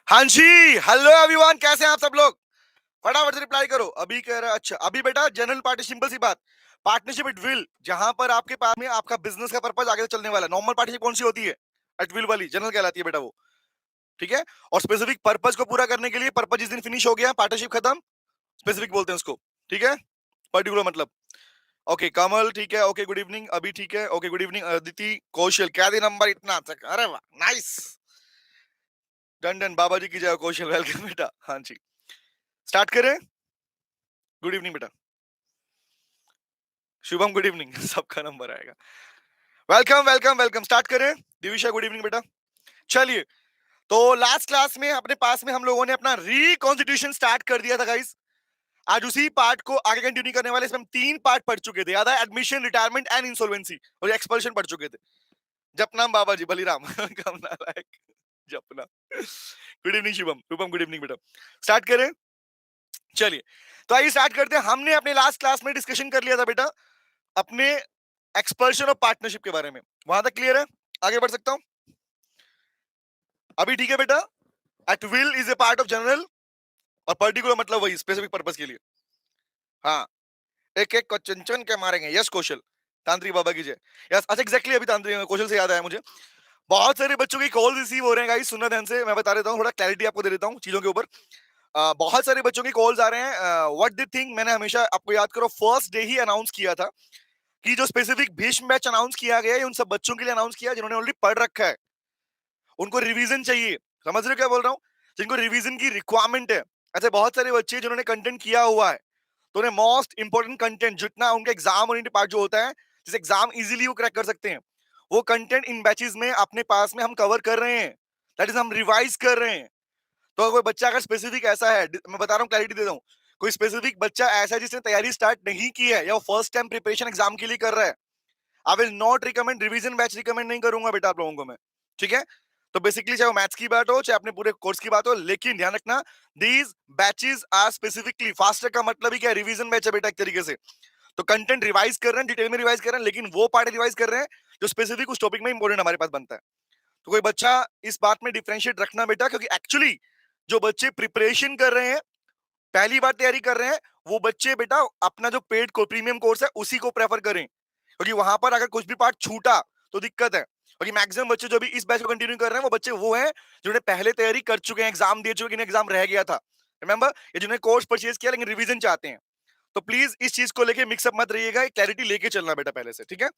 हाँ जी। Hello everyone, कैसे हैं आप सब लोग? फटाफट से रिप्लाई करो। अभी कह रहा अच्छा, अभी बेटा जनरल पार्टी, सिंपल सी बात। पार्टनरशिप एट विल, जहां पर आपके पास में आपका बिजनेस का पर्पस आगे चलने वाला है। नॉर्मल पार्टनरशिप कौन सी होती है? एट विल वाली जनरल कहलाती है बेटा वो। ठीक है। और स्पेसिफिक पर्पस को पूरा करने के लिए, पर्पस जिस दिन फिनिश हो गया, पार्टनरशिप खत्म, स्पेसिफिक बोलते हैं उसको। ठीक है। पर्टिकुलर मतलब। ओके कमल, ठीक है। ओके गुड इवनिंग अभी, ठीक है। ओके गुड इवनिंग अदिति कौशल, क्या दे नंबर इतना अच्छा? अरे वाह, नाइस। डन डन, बाबा जी की जय। कौशल वेलकम बेटा। हाँ जी, स्टार्ट करें। गुड इवनिंग बेटा। शुभम गुड इवनिंग सबका नंबर आएगा। वेलकम वेलकम वेलकम, स्टार्ट करें। दिविशा गुड इवनिंग बेटा। चलिए, तो लास्ट क्लास में अपने पास में हम लोगों ने अपना रिकॉन्स्टिट्यूशन स्टार्ट कर दिया था गाइस। आज उसी पार्ट को आगे कंटिन्यू करने वाले। इसमें हम 3 पार्ट पढ़ चुके थे, याद है? एडमिशन, रिटायरमेंट एंड इंसॉल्वेंसी, और एक्सपल्शन पढ़ चुके थे। जपनाम बाबा जी बलिराम कम नालायक जपना। Good evening Shubham, Shubham good evening बेटा। स्टार्ट करें। चलिए, तो आइए स्टार्ट करते हैं। हमने अपने लास्ट क्लास में डिस्कशन कर लिया था बेटा अपने एक्सपल्शन और पार्टनरशिप के बारे में। वहां तक क्लियर है? आगे बढ़ सकता हूं अभी? ठीक है बेटा। At will is a part of general, और पर्टिकुलर मतलब वही स्पेसिफिक पर्पस के लिए। हाँ, एक एक को चुन चुन के मारेंगे। यस कौशल, तांत्रिक बाबा की जय। यस, अच्छा एग्जैक्टली, अभी तांत्रिक कौशल से याद आया मुझे। बहुत सारे बच्चों की कॉल रिसीव हो रहे हैं गाइस, सुनना ध्यान से। मैं बता देता हूँ, थोड़ा क्लैरिटी आपको दे देता हूँ चीजों के ऊपर। बहुत सारे बच्चों की कॉल्स आ रहे हैं। व्हाट दे थिंक, मैंने हमेशा आपको याद करो फर्स्ट डे ही अनाउंस किया था कि जो स्पेसिफिक भीष्म बैच अनाउंस किया गया है, उन सब बच्चों के लिए अनाउंस किया जिन्होंने ऑलरेडी पढ़ रखा है। उनको रिवीजन चाहिए। समझ रहे हो क्या बोल रहा हूँ? जिनको रिवीजन की रिक्वायरमेंट है। ऐसे बहुत सारे बच्चे जिन्होंने कंटेंट किया हुआ है, तो उन्हें मोस्ट इंपोर्टेंट कंटेंट, जितना उनका एग्जाम ओरिएंटेड पार्ट जो होता है, जिस एग्जाम इजीली वो क्रैक कर सकते हैं, वो कंटेंट इन बैचेस में अपने पास में हम कवर कर रहे हैं। दैट इज, हम रिवाइज कर रहे हैं। तो कोई बच्चा अगर स्पेसिफिक ऐसा है, मैं बता रहा हूँ, क्लैरिटी दे रहा हूँ। कोई स्पेसिफिक बच्चा ऐसा है जिसने तैयारी स्टार्ट नहीं की है, या वो फर्स्ट टाइम प्रिपरेशन एग्जाम के लिए कर रहा है, I will not recommend revision batch, recommend नहीं करूंगा बेटा आप लोगों को मैं। ठीक है। तो बेसिकली चाहे वो मैथ्स की बात हो, चाहे अपने पूरे कोर्स की बात हो, लेकिन ध्यान रखना, these batches are specifically faster. का मतलब ही क्या है? रिवीजन बैच है बेटा एक तरीके से। तो कंटेंट रिवाइज कर रहे हैं, डिटेल में रिवाइज कर रहे हैं, लेकिन वो पार्ट रिवाइज कर रहे हैं जो स्पेसिफिक उस टॉपिक में इंपॉर्टेंट हमारे पास बनता है। तो कोई बच्चा इस बात में डिफरेंशिएट रखना बेटा, क्योंकि एक्चुअली जो बच्चे प्रिपरेशन कर रहे हैं, पहली बार तैयारी कर रहे हैं, वो बच्चे बेटा अपना जो पेड को प्रीमियम कोर्स है उसी को प्रेफर करें, क्योंकि वहां पर अगर कुछ भी पार्ट छूटा तो दिक्कत है। क्योंकि मैक्सिमम बच्चे जो भी इस बैच को कंटिन्यू कर रहे हैं, वो बच्चे वो हैं जिन्होंने पहले तैयारी कर चुके हैं, एग्जाम दे चुके हैं, एग्जाम रह गया था, रिमेंबर, ये जिन्होंने कोर्स परचेज किया लेकिन रिवीजन चाहते हैं। तो प्लीज इस चीज को लेके मिक्सअप मत रहिएगा, क्लैरिटी लेके चलना बेटा पहले से, ठीक है?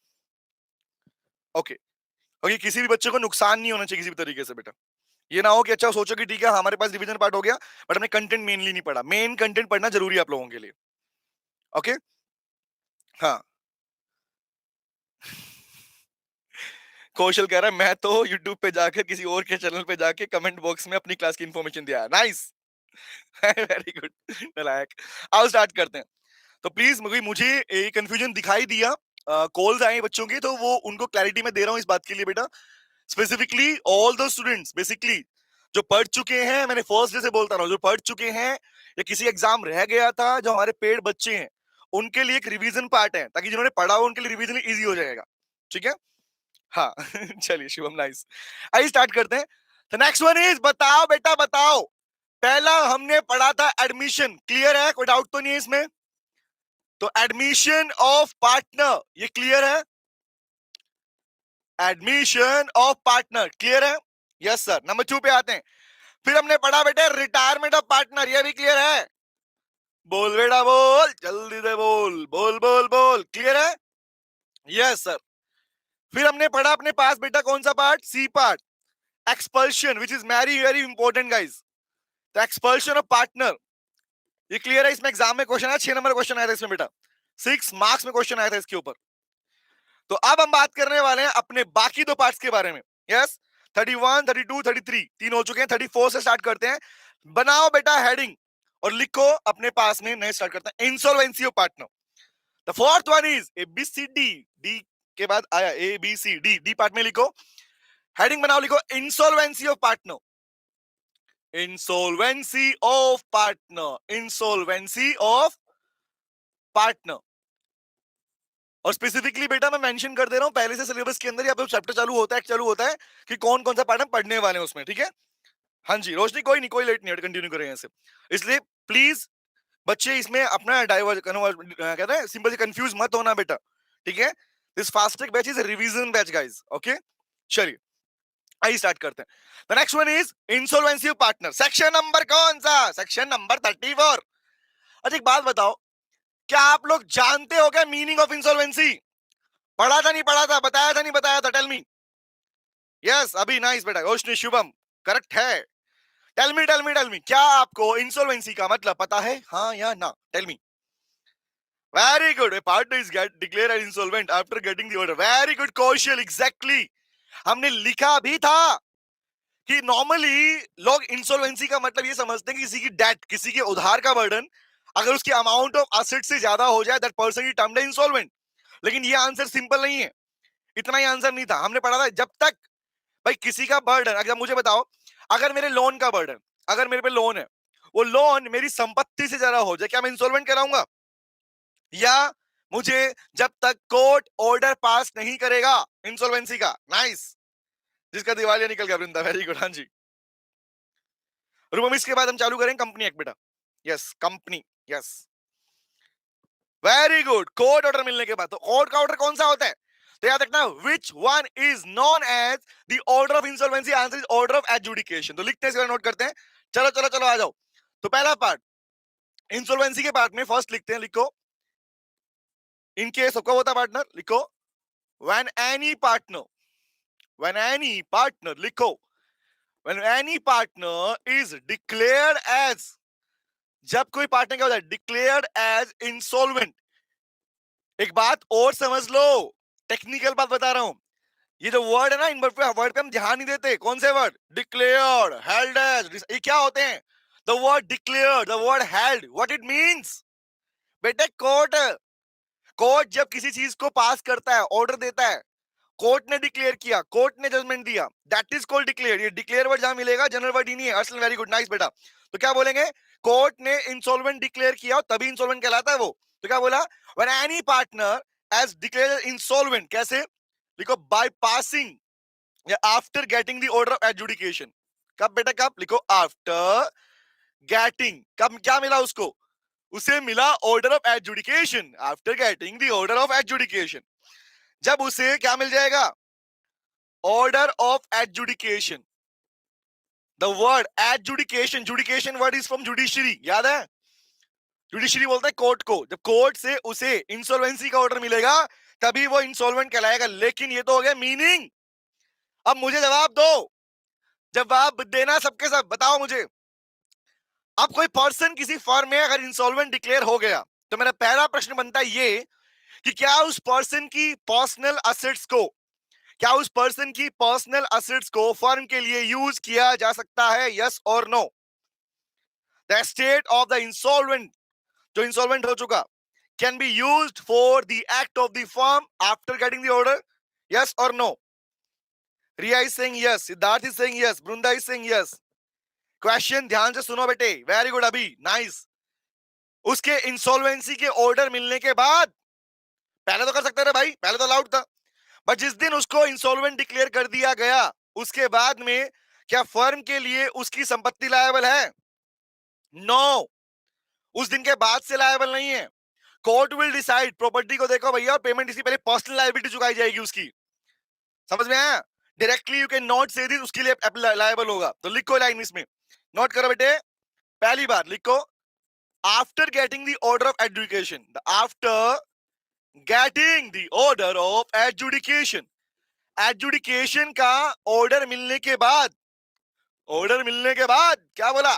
ओके। क्योंकि किसी भी बच्चे को नुकसान नहीं होना चाहिए किसी भी तरीके से बेटा। ये ना हो कि अच्छा सोचो कि ठीक है हमारे पास डिवीजन पार्ट हो गया, बट हमने कंटेंट मेनली नहीं पढ़ा। मेन कंटेंट पढ़ना जरूरी है आप लोगों के लिए। ओके। हाँ। कौशल कह रहा है मैं तो यूट्यूब पे जाकर किसी और के चैनल पे जाके कमेंट बॉक्स में अपनी क्लास की इंफॉर्मेशन दिया। नाइस। वेरी गुड नालायक। आओ स्टार्ट करते हैं। तो प्लीज मुझे ये कंफ्यूजन दिखाई दिया, कॉल्स आए बच्चों की, तो वो उनको क्लैरिटी में दे रहा हूँ इस बात के लिए बेटा। Specifically all the students basically जो पढ़ चुके हैं, मैंने फर्स्ट डे से बोलता रहा हूँ, जो पढ़ चुके हैं या किसी एग्जाम रह गया था, जो हमारे पेड बच्चे हैं, उनके लिए एक रिवीजन पार्ट है, ताकि जिन्होंने पढ़ा हो उनके लिए रिवीजन इजी हो जाएगा। ठीक है। हाँ चलिए शुभम, नाइस। आइए स्टार्ट करते हैं। तो नेक्स्ट वन इज, बताओ बेटा बताओ। पहला हमने पढ़ा था एडमिशन, क्लियर है? कोई डाउट तो नहीं है इसमें? तो एडमिशन ऑफ पार्टनर, ये क्लियर है? एडमिशन ऑफ पार्टनर क्लियर है? Yes sir. नंबर 2 पे आते हैं। फिर हमने पढ़ा बेटा रिटायरमेंट ऑफ पार्टनर, ये भी क्लियर है? बोल बेटा बोल, जल्दी से बोल, बोल बोल बोल, क्लियर है? Yes sir. फिर हमने पढ़ा अपने पास बेटा कौन सा part? C part, expulsion, which is very very important guys. तो एक्सपल्शन ऑफ पार्टनर, ये क्लियर है? इसमें एग्जाम में क्वेश्चन आया, 6 नंबर क्वेश्चन आया था इसमें बेटा, 6 मार्क्स में क्वेश्चन आया था इसके ऊपर। तो अब हम बात करने वाले हैं अपने बाकी दो पार्ट्स के बारे में। यस, 31, 32, 33 तीन हो चुके हैं, 34 से स्टार्ट करते हैं। बनाओ बेटा हेडिंग और लिखो अपने पास में, नए स्टार्ट करते हैं। Insolvency of partner. The fourth one is A B C D, D के बाद आया A B C D, D part में लिखो, हेडिंग बनाओ, लिखो insolvency of partner, insolvency of partner, insolvency of partner. और स्पेसिफिकली बेटा मैं मेंशन कर दे रहा हूं पहले से, सिलेबस के अंदर या फिर चैप्टर चालू होता है कि कौन कौन सा पार्ट हम पढ़ने वाले हैं उसमें, ठीक है? हाँ जी, रोशनी कोई नहीं, कोई लेट नहीं है, कंटिन्यू करें ऐसे। इसलिए प्लीज बच्चे इसमें अपना डाइवर्ट कहते हैं सिंपल से कंफ्यूज मत होना बेटा, ठीक है। This FASTag batch is revision batch guys, okay. चलिए आइए स्टार्ट करते हैं। The next one is insolvency of partner. Section number कौन सा? Section number 34। अच्छा एक बात बताओ, क्या आप लोग जानते हो क्या मीनिंग ऑफ इंसॉल्वेंसी? पढ़ा था नहीं पढ़ा था, बताया था नहीं बताया था? Tell me. यस अभी नाइस बेटा, रोशनी शुभम करेक्ट है। टेल मी क्या आपको इंसॉल्वेंसी का मतलब पता है, हाँ या ना? Tell me. Very good, a partner is get declared as insolvent after getting the order. Very good Kaushal, exactly हमने लिखा भी था कि नॉर्मली लोग इंसॉल्वेंसी का मतलब ये समझते हैं कि किसी की डेट, किसी के उधार का बर्डन अगर उसकी अमाउंट ऑफ असेट से ज्यादा हो जाए, that person is termed insolvent. लेकिन ये आंसर सिंपल नहीं है, इतना ही आंसर नहीं था। हमने पढ़ा था जब तक भाई किसी का बर्डन, अगर मुझे बताओ, अगर मेरे लोन का बर्डन, अगर मेरे पे लोन है, वो लोन मेरी संपत्ति से ज्यादा हो जाए, क्या मैं इंसॉल्वेंट कहलाऊंगा? या मुझे जब तक कोर्ट ऑर्डर पास नहीं करेगा इंसॉल्वेंसी का, नाइस, जिसका दिवालिया निकल गया वृंदा, वेरी गुड, हाँ जी। रूम इसके बाद हम चालू करें कंपनी एक्ट बेटा। Yes company, yes very good. Court order मिलने के बाद, तो कोर्ट का ऑर्डर कौन सा होता है? तो याद रखना, which one is known as the order of insolvency, answer is order of adjudication. तो लिखते हैं, नोट करते हैं। चलो चलो चलो आ जाओ। तो पहला पार्ट इंसॉल्वेंसी के पार्ट में फर्स्ट लिखते हैं, लिखो इन केस सबका होता पार्टनर, लिखो when any partner, when any partner, लिखो when any partner is declared as, जब कोई पार्टनर क्या होता है? Declared as insolvent. एक बात और समझ लो, टेक्निकल बात बता रहा हूं, ये जो वर्ड है ना, इन वर्ड पे हम ध्यान नहीं देते। कौन से वर्ड? डिक्लेयर्ड, हेल्ड एज, ये क्या होते हैं? The word declared, the word held, what it means? बेटे कोर्ट, कोर्ट जब किसी चीज को पास करता है, ऑर्डर देता है, कोर्ट ने डिक्लेयर किया, कोर्ट ने जजमेंट दिया, दैट इज कॉल्ड डिक्लेयर। ये डिक्लेयर वर्ड जहां मिलेगा, जनरल वर्ड ही नहीं है। अर्सल वेरी गुड, नाइस बेटा। तो क्या बोलेंगे? कोर्ट ने इंसॉल्वेंट डिक्लेयर किया तभी इंसॉल्वेंट कहलाता है वो। तो क्या बोला? When any partner is declared insolvent, कैसे लिखो? बाय पासिंग या after getting the order of adjudication. कब बेटा कब? लिखो आफ्टर गेटिंग। कब क्या मिला उसको? उसे मिला order of adjudication. After getting the order of adjudication, जब उसे क्या मिल जाएगा? Order of adjudication. The word adjudication, judication word is from judiciary, याद है? जुडिशरी बोलता है कोर्ट को। जब कोर्ट से उसे इंसॉल्वेंसी का ऑर्डर मिलेगा तभी वो इंसॉल्वेंट कहलाएगा। लेकिन ये तो हो गया मीनिंग। अब मुझे जवाब दो, जवाब देना सबके सब, बताओ मुझे। अब कोई पर्सन किसी फर्म में अगर इंसॉल्वेंट डिक्लेयर हो गया, तो मेरा पहला प्रश्न बनता है ये कि क्या उस पर्सन की पर्सनल असेट्स को, क्या उस पर्सन की पर्सनल असेट्स को फर्म के लिए यूज किया जा सकता है? यस और no? The state of the insolvent, जो इंसॉल्वेंट हो चुका, can be used for the act of the firm after getting the order? Yes और no? Riya is saying yes, Siddharth is saying yes, Brinda is saying yes. Question ध्यान से सुनो बेटे, very good अभी, nice. उसके इंसॉल्वेंसी के ऑर्डर मिलने के बाद, पहले तो कर सकते थे भाई, पहले तो अलाउड था, बट जिस दिन उसको इंसॉल्वेंट डिक्लेयर कर दिया गया उसके बाद में क्या फर्म के लिए उसकी संपत्ति लायबल है? नो, उस दिन के बाद से लायबल नहीं है। कोर्ट विल डिसाइड, प्रॉपर्टी को देखो भैया, पेमेंट इसकी पहले पर्सनल लायबिलिटी चुकाई जाएगी उसकी। समझ में आया? डायरेक्टली यू कैन नॉट से दिस, उसके लिए लायबल होगा। तो लिखो लाइन इसमें, नोट करो बेटे। पहली बार लिखो, after getting the order of adjudication, after getting the order of adjudication, adjudication का ऑर्डर मिलने के बाद, ऑर्डर मिलने के बाद क्या बोला?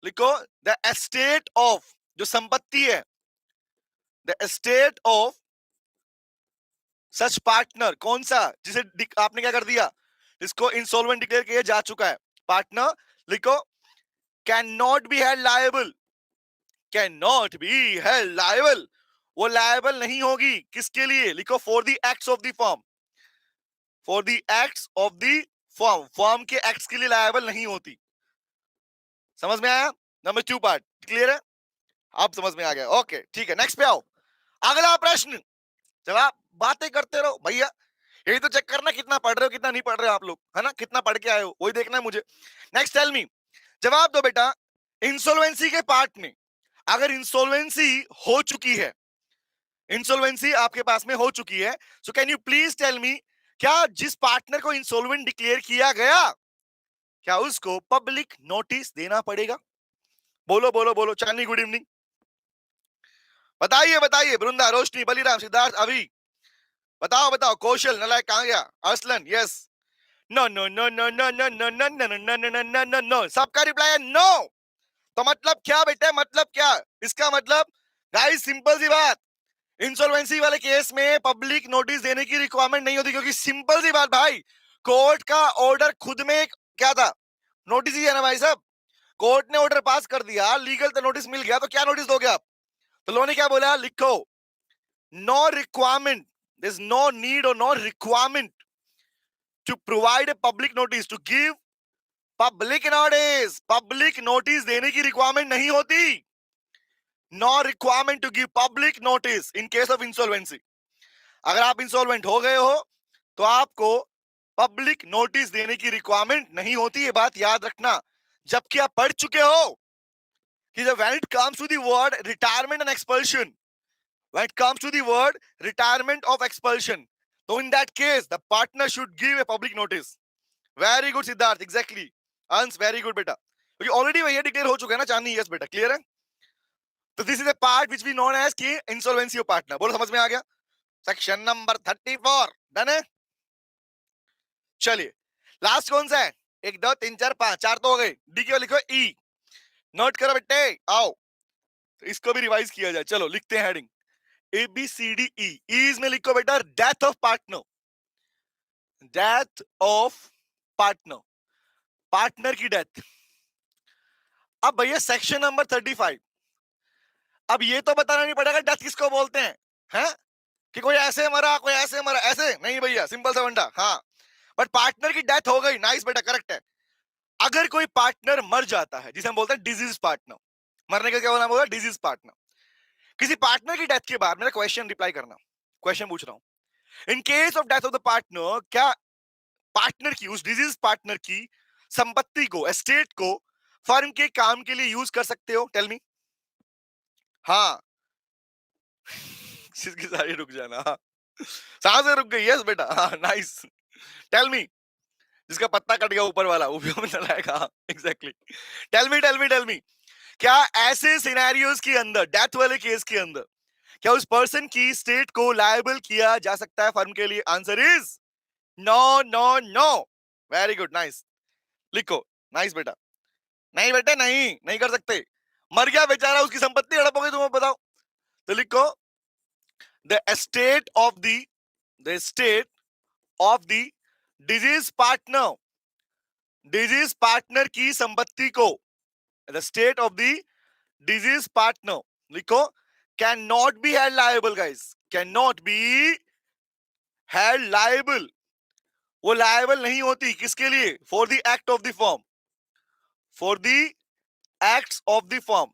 लिखो द एस्टेट ऑफ, जो संपत्ति है, the estate of such partner, कौन सा? जिसे आपने क्या कर दिया, इसको इंसॉल्वेंट डिक्लेयर किया जा चुका है, पार्टनर। लिखो can not be held liable, can not be held liable, वो लायबल नहीं होगी किसके लिए? लिखो for the acts of the firm, for the acts of the firm, firm के एक्ट्स के लिए लायबल नहीं होती। समझ में आया? नंबर 2 पार्ट क्लियर है? आप समझ में आ गया, ओके ठीक है। नेक्स्ट पे आओ, अगला प्रश्न। जवाब बातें करते रहो भैया, यही तो चेक करना कितना पढ़ रहे हो कितना नहीं पढ़ रहे हो आप लोग, है ना, कितना पढ़ के आए हो वही देखना है मुझे। नेक्स्ट टेल मी, जवाब दो बेटा। इंसॉल्वेंसी के पार्ट में अगर इंसॉल्वेंसी हो चुकी है, इंसॉल्वेंसी आपके पास में हो चुकी है, so can you please tell me, क्या जिस पार्टनर को इंसॉल्वेंट डिक्लेयर किया गया, क्या उसको पब्लिक नोटिस देना पड़ेगा? बोलो बोलो बोलो। चांदनी गुड इवनिंग, बताइए बताइए। वृंदा, रोशनी, बलिराम, सिद्धार्थ, अभी बताओ बताओ। कौशल नालायक कहां गया? Arsalan, yes. No no no no no no no no no no no no no no no, सबका रिप्लाई है नो। तो मतलब क्या बेटे, मतलब क्या इसका मतलब? गाइस सिंपल सी बात, इंसॉल्वेंसी वाले केस में पब्लिक नोटिस देने की रिक्वायरमेंट नहीं होती, क्योंकि सिंपल सी बात भाई, कोर्ट का ऑर्डर खुद में क्या था? नोटिस ही है ना भाई साहब। कोर्ट ने ऑर्डर पास कर दिया, लीगल तो नोटिस मिल गया, तो क्या नोटिस दोगे आप? तो लो ने क्या बोला, लिखो, no requirement, there is no need और no requirement to provide a public notice, to give public notice. Public notice देने की रिक्वायरमेंट नहीं होती। No requirement to give public notice in case of insolvency. अगर आप इंसॉल्वेंट हो गए हो तो आपको पब्लिक नोटिस देने की रिक्वायरमेंट नहीं होती, ये बात याद रखना। जबकि आप पढ़ चुके हो कि when it comes to the word retirement and expulsion, when it comes to the word retirement of expulsion, so in that case the partner should give a public notice. Very good Siddharth, exactly. अंश, very good बेटा, क्योंकि already भैया declare हो चुका है ना चांदनी। Yes बेटा, clear है। तो this is the part which we known as की इंसॉल्वेंसी ऑफ पार्टनर। बोलो समझ में आ गया? सेक्शन नंबर 34 डन है। चलिए लास्ट कौन सा है? 1 2 3 4 5, 4 तो हो गए। डी के लिखो ई, नोट करो बेटे, आओ तो इसको भी रिवाइज किया जाए। चलो लिखते हैं heading A B C D E. ईज में लिखो बेटा death of partner, death of partner, partner की डेथ। अब भैया सेक्शन नंबर 35, अब ये तो बताना नहीं पड़ेगा डेथ किसको बोलते हैं कि कोई ऐसे मरा कोई ऐसे मरा, ऐसे नहीं भैया, सिंपल सा बंडा। हाँ, बट पार्टनर की डेथ हो गई, नाइस बेटा, करेक्ट है। अगर कोई पार्टनर मर जाता है, जिसे हम बोलते हैं डिजीज पार्टनर, मरने का क्या बोलना होगा? Disease partner. किसी पार्टनर की डेथ के बाद, मेरा क्वेश्चन रिप्लाई करना, क्वेश्चन पूछ रहा हूं, इन case of death of the partner, क्या पार्टनर की, उस डिजीज पार्टनर की संपत्ति को, एस्टेट को फर्म के काम के लिए यूज कर सकते हो? Tell me. हाँ, इसकी सारी रुक जाना। हाँ, सांसें रुक गई। यस बेटा, हाँ नाइस। टेल मी, जिसका पत्ता कट गया ऊपर वाला, वो भी हमें चलाएगा। Exactly. Tell me tell me tell me, क्या ऐसे सिनेरियोज के अंदर, डेथ वाले केस के अंदर, क्या उस पर्सन की स्टेट को लायबल किया जा सकता है फर्म के लिए? Answer is no no no. Very good, nice. लिखो, नाइस बेटा। नहीं बेटे, नहीं नहीं कर सकते। मर गया बेचारा, उसकी संपत्ति हड़पोगे तुम, बताओ। तो लिखो, the estate of the estate of the deceased partner, deceased partner की संपत्ति को, the state of the deceased partner, लिखो, can not be held liable. Guys, can not be held liable, वो लायबल नहीं होती किसके लिए? For the act of the firm, for the acts of the firm,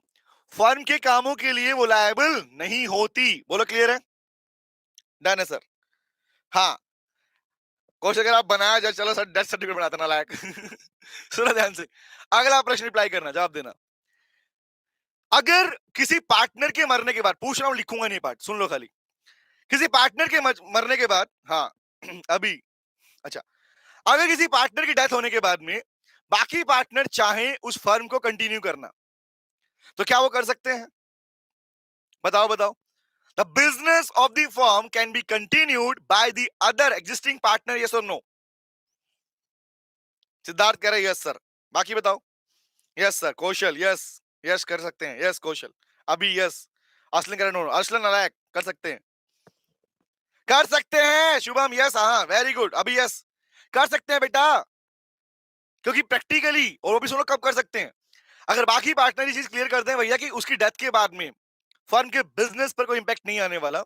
firm के कामों के लिए वो लायबल नहीं होती। बोलो क्लियर है? डन है सर। हाँ, कोशिश अगर आप बनाया जाए, चलो सर डेथ सर्टिफिकेट बनाते ना लायक। सुनो ध्यान से, अगला प्रश्न रिप्लाई करना, जवाब देना। अगर किसी पार्टनर के मरने के बाद, पूछ रहा हूं, लिखूंगा नहीं पार्ट, सुन लो खाली। किसी पार्टनर के मरने के बाद, हाँ अभी, अच्छा, अगर किसी पार्टनर की डेथ होने के बाद में बाकी पार्टनर चाहें उस फर्म को कंटिन्यू करना, तो क्या वो कर सकते हैं? बताओ बताओ। The business of the firm can be continued by the other existing partner, yes और नो? सिद्धार्थ कह रहे यस सर, बाकी बताओ। Yes sir. Kaushal, yes yes कर सकते हैं, यस कौशल, अभी यस। असलन कह रहे नो, असलन नालायक, कर सकते हैं, कर सकते हैं। शुभम, यस, हाँ वेरी गुड, अभी यस कर सकते हैं बेटा, क्योंकि प्रैक्टिकली, और वो भी सुनो कब कर सकते हैं, अगर बाकी पार्टनर ये चीज क्लियर करते हैं भैया कि उसकी डेथ के बाद में फर्म के बिजनेस पर कोई इंपैक्ट नहीं आने वाला,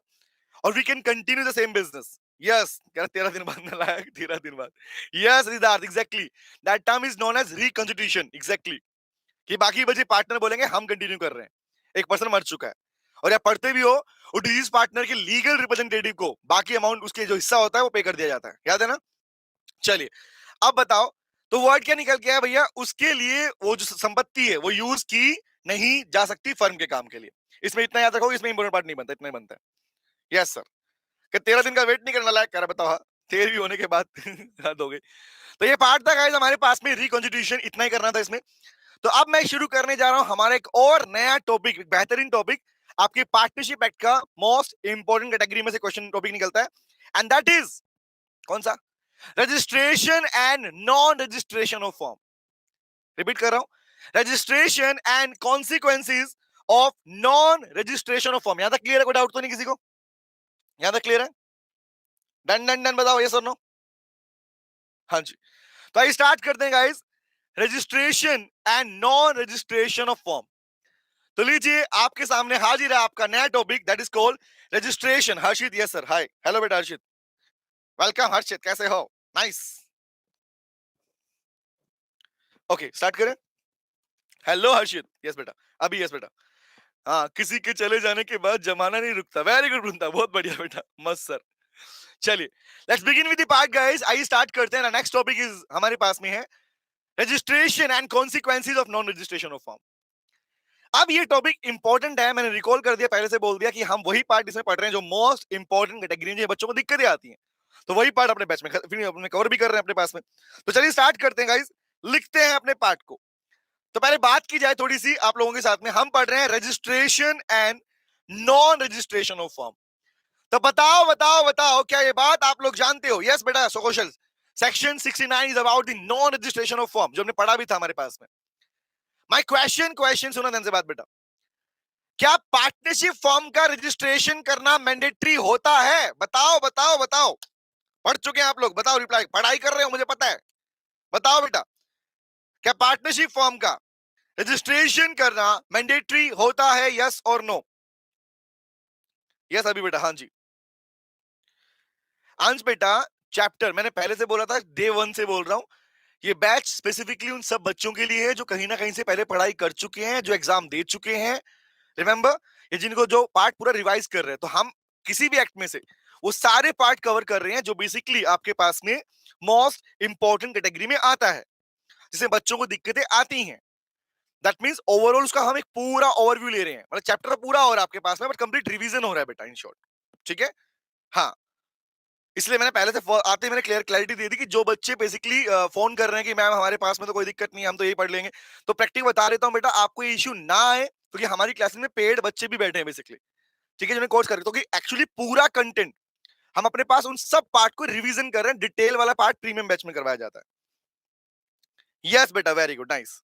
और we can continue the same business. Yes, कह रहा 13 दिन बाद ना लायक, 13 दिन बाद। Yes Siddharth, exactly, that term is known as reconstitution. Exactly, कि बाकी बचे पार्टनर बोलेंगे हम कंटिन्यू कर रहे हैं, एक पर्सन मर चुका है। और या पढ़ते भी हो, वो डिजीज पार्टनर के लीगल रिप्रेजेंटेटिव को बाकी अमाउंट उसके जो हिस्सा होता है वो पे कर दिया जाता है, याद है ना? चलिए, अब बताओ, तो वर्ड क्या निकल के आया भैया? उसके लिए वो जो संपत्ति है वो यूज की नहीं जा सकती फर्म के काम के लिए। इसमें इतना याद रखो, इसमें इंपोर्टेंट पार्ट नहीं बनता, इतना ही बनता है। Yes sir. कि 13 दिन का वेट नहीं करना लायक, कह रहा बताओ। हाँ, 13वीं होने के बाद हद हो गई। तो ये पार्ट था गाइस हमारे पास में, रिकॉन्स्टिट्यूशन, इतना ही करना था इसमें। तो अब मैं शुरू करने जा रहा हूं हमारा एक और नया टॉपिक, बेहतरीन टॉपिक। आपके पार्टनरशिप एक्ट का मोस्ट इंपोर्टेंट कैटेगरी में से क्वेश्चन टॉपिक निकलता है, एंड दैट इज कौन सा? Registration and non registration of form. Repeat कर रहा हूं, registration and consequences of non registration of form. यहां तक क्लियर है? कोई डाउट तो नहीं किसी को? यहां तक क्लियर है? डन डन डन, बताओ ये सर नो। हाँ जी, तो आइए स्टार्ट करते हैं guys, registration and non registration of form. तो लीजिए आपके सामने हाजिर है आपका नया topic, that is called registration. Harshit, yes sir, hi, hello बेटा हर्षित, वेलकम हर्षित, कैसे हो? नाइस, ओके स्टार्ट करें। हेलो हर्षित, यस बेटा, अभी यस बेटा। हाँ, किसी के चले जाने के बाद जमाना नहीं रुकता, वेरी गुड रुकता, बहुत बढ़िया बेटा, मस्त सर। चलिए, let's begin with the part guys, आइए स्टार्ट करते हैं। नेक्स्ट टॉपिक इज हमारे पास में है registration and consequences of non registration of form. अब ये टॉपिक इंपॉर्टेंट है, मैंने रिकॉल कर दिया, पहले से बोल दिया कि हम वही पार्ट इसमें पढ़ रहे हैं जो मोस्ट इंपॉर्टेंट कैटेगरी है, बच्चों को दिक्कतें आती हैं, तो वही पार्ट अपने बैच में फिर अपने कवर भी कर रहे हैं अपने पास में। तो चलिए स्टार्ट करते हैं गाइस, लिखते हैं अपने पार्ट को। तो पहले बात की जाए थोड़ी सी आप लोगों के साथ में, हम पढ़ रहे हैं registration and non registration of form. तो बताओ बताओ बताओ, क्या ये बात आप लोग जानते हो? यस बेटा, so question section 69 is about the non registration of form, जो हमने पढ़ा भी था हमारे पास में। माय क्वेश्चन, क्वेश्चन सुनो ध्यान से बात बेटा, क्या पार्टनरशिप फॉर्म का रजिस्ट्रेशन करना मैंडेटरी होता है? बताओ बताओ बताओ, पढ़ चुके हैं आप लोग, बताओ, रिप्लाई, पढ़ाई कर रहे हो मुझे पता है, बताओ बेटा, क्या पार्टनरशिप फॉर्म का रजिस्ट्रेशन करना मैंडेटरी होता है? यस और नो? यस अभी बेटा, हाँ जी। अंश बेटा, चैप्टर मैंने पहले से बोला था, डे 1 से बोल रहा हूं, ये बैच स्पेसिफिकली उन सब बच्चों के लिए है जो कहीं ना कहीं से पहले पढ़ाई कर चुके हैं, जो एग्जाम दे चुके हैं, रिमेंबर, ये जिनको जो पार्ट पूरा रिवाइज कर रहे हैं। तो हम किसी भी एक्ट में से वो सारे पार्ट कवर कर रहे हैं जो बेसिकली आपके पास में मोस्ट इंपॉर्टेंट कैटेगरी में आता है, जिसमें बच्चों को दिक्कतें आती हैं। दैट मींस ओवरऑल उसका हम एक पूरा ओवरव्यू ले रहे हैं, मतलब चैप्टर पूरा हो रहा है आपके पास में, बट कंप्लीट रिवीजन हो रहा है बेटा, इन शॉर्ट। ठीक है, हाँ, इसलिए मैंने पहले से आते ही मैंने क्लैरिटी दे दी कि जो बच्चे बेसिकली फोन कर रहे हैं कि मैम हमारे पास में तो कोई दिक्कत नहीं है, हम तो यही पढ़ लेंगे, तो प्रैक्टिक बता देता हूँ बेटा, आपको ये इश्यू ना आए, क्योंकि हमारी क्लास में पेड बच्चे भी बैठे हैं बेसिकली, ठीक है, जिन्हें कोर्स कर, तो एक्चुअली पूरा कंटेंट हम अपने पास उन सब पार्ट को रिवीजन कर रहे हैं, डिटेल वाला पार्ट प्रीमियम बैच में करवाया जाता है। यस बेटा, वेरी गुड, नाइस।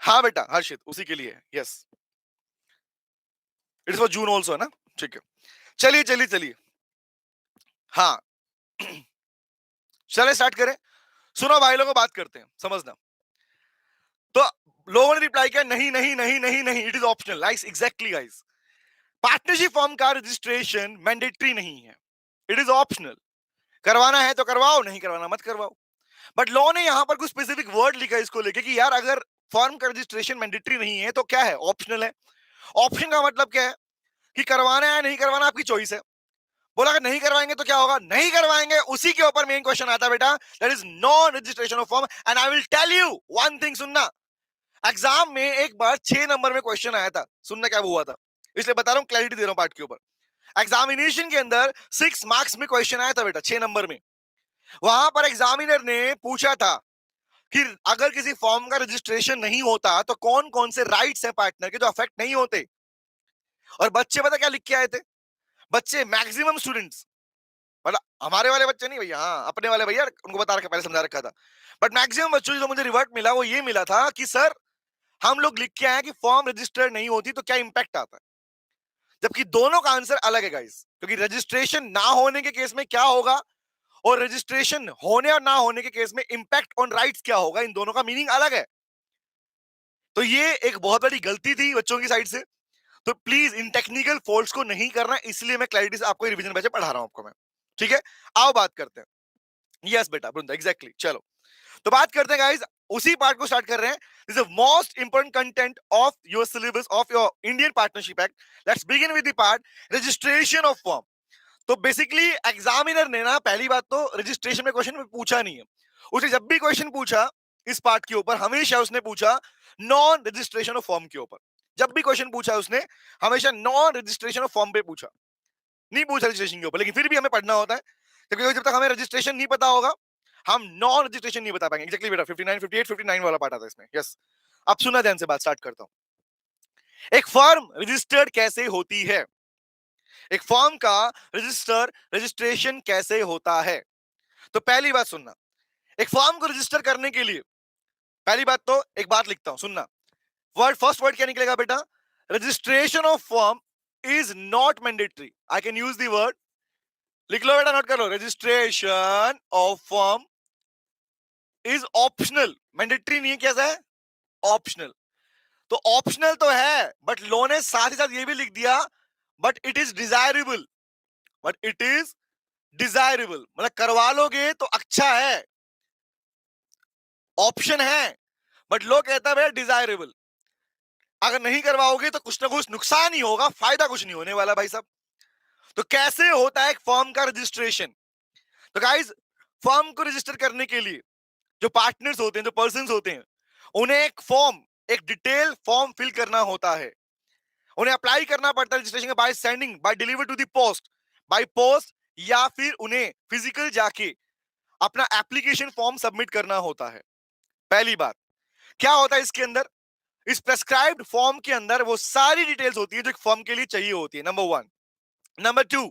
हाँ बेटा हर्षित, उसी के लिए, yes, it's for June also, है ना? ठीक है, चलिए चलिए चलिए, हाँ, चलिए स्टार्ट करें। सुनो भाई लोगों, बात करते हैं, समझना। तो लोगों ने रिप्लाई किया नहीं नहीं नहीं नहीं नहीं, it is optional. Guys, exactly guys, partnership form का रजिस्ट्रेशन मैंडेटरी नहीं है, इट इज ऑप्शनल। करवाना है तो करवाओ, नहीं करवाना मत करवाओ। बट लॉ ने यहां पर कुछ स्पेसिफिक वर्ड लिखा है इसको लेके कि यार अगर फॉर्म का रजिस्ट्रेशन मैंडेटरी नहीं है तो क्या है? ऑप्शनल है। ऑप्शन का मतलब क्या है कि करवाना है नहीं करवाना आपकी चॉइस है। बोला अगर नहीं करवाएंगे तो क्या होगा? नहीं करवाएंगे, उसी के ऊपर मेन क्वेश्चन आता है बेटा, that is non registration of form. And I will tell you one thing, सुनना, एग्जाम में एक बार 6 नंबर में क्वेश्चन आया था, सुनना क्या हुआ था, इसलिए बता रहा हूं, क्लैरिटी दे रहा हूं पार्ट के ऊपर। एग्जामिनेशन के अंदर 6 मार्क्स में क्वेश्चन आया था बेटा, 6 नंबर में। वहां पर एग्जामिनर ने पूछा था कि अगर किसी फॉर्म का रजिस्ट्रेशन नहीं होता तो कौन कौन से राइट्स हैं पार्टनर के जो अफेक्ट नहीं होते। और बच्चे पता क्या लिख के आए थे? बच्चे मैक्सिमम स्टूडेंट्स, मतलब हमारे वाले बच्चे नहीं भैया, हाँ अपने वाले भैया, उनको बता रखा, पहले समझा रखा था, बट मैक्सिमम बच्चों जो मुझे रिवर्ट मिला वो ये मिला था कि सर हम लोग लिख के आए कि फॉर्म रजिस्टर्ड नहीं होती तो क्या इंपैक्ट आता है। जबकि दोनों का आंसर अलग है गाइस, क्योंकि रजिस्ट्रेशन ना होने के केस में क्या होगा और रजिस्ट्रेशन होने और ना होने के केस में इंपैक्ट ऑन राइट्स क्या होगा, इन दोनों का मीनिंग अलग है। तो ये एक बहुत बड़ी गलती थी बच्चों की साइड से, तो प्लीज इन टेक्निकल फॉल्ट्स को नहीं करना, इसलिए मैं क्लैरिटी से आपको रिवीजन बैच पढ़ा रहा हूं आपको मैं। ठीक है, आओ बात करते हैं। यस बेटा वृंदा, एग्जैक्टली, चलो तो बात करते हैं गाइस, उसी पार्ट को स्टार्ट कर रहे हैं. This is the most important content of your syllabus of your Indian partnership act. Let's begin with the part registration of form. तो बेसिकली एग्जामिनर ने ना पहली बात तो रजिस्ट्रेशन में क्वेश्चन पूछा नहीं है. उसने जब भी क्वेश्चन पूछा इस पार्ट के ऊपर हमेशा उसने पूछा नॉन रजिस्ट्रेशन ऑफ फॉर्म के ऊपर. जब भी क्वेश्चन पूछा उसने हमेशा नॉन रजिस्ट्रेशन ऑफ फॉर्म पे पूछा, नहीं पूछा रजिस्ट्रेशन के ऊपर. लेकिन फिर भी हमें पढ़ना होता है क्योंकि जब तक हमें रजिस्ट्रेशन नहीं पता होगा हम नॉन रजिस्ट्रेशन नहीं बता पाएंगे. एग्जैक्टली बेटा 59 58 59 वाला पार्ट आता है इसमें. यस, अब सुना ध्यान से, बात स्टार्ट करता हूं. एक फर्म रजिस्टर्ड कैसे होती है, एक फर्म का रजिस्ट्रेशन कैसे होता है. तो पहली बात सुनना, एक फर्म को रजिस्टर करने के लिए पहली बात तो एक बात लिखता हूं, सुनना. फर्स्ट वर्ड क्या निकलेगा बेटा, registration of firm is not mandatory. I can use the word, लिख लो बेटा, नोट कर लो. Registration of firm is optional. Mandatory नहीं है, कैसा है, ऑप्शनल. तो ऑप्शनल तो है बट लो ने साथ ही साथ ये भी लिख दिया but it is desirable. But it is desirable मतलब करवा लोगे तो अच्छा है, ऑप्शन है, बट लोग कहता है डिजायरेबल. अगर नहीं करवाओगे तो कुछ ना कुछ नुकसान ही होगा, फायदा कुछ नहीं होने वाला भाई साहब. तो कैसे होता है एक फर्म का रजिस्ट्रेशन. तो गाइस, फर्म को रजिस्टर करने के लिए जो पार्टनर्स होते हैं, जो पर्संस होते हैं, उन्हें एक फॉर्म, एक डिटेल फॉर्म फिल करना होता है. उन्हें अप्लाई करना पड़ता है रजिस्ट्रेशन का by sending, by deliver to the post, by post, या फिर उन्हें फिजिकल जाके अपना एप्लीकेशन फॉर्म सबमिट करना होता है. पहली बात, क्या होता है इसके अंदर, इस प्रेस्क्राइब्ड फॉर्म के अंदर वो सारी डिटेल्स होती है जो एक फॉर्म के लिए चाहिए होती है. Number one. नंबर टू,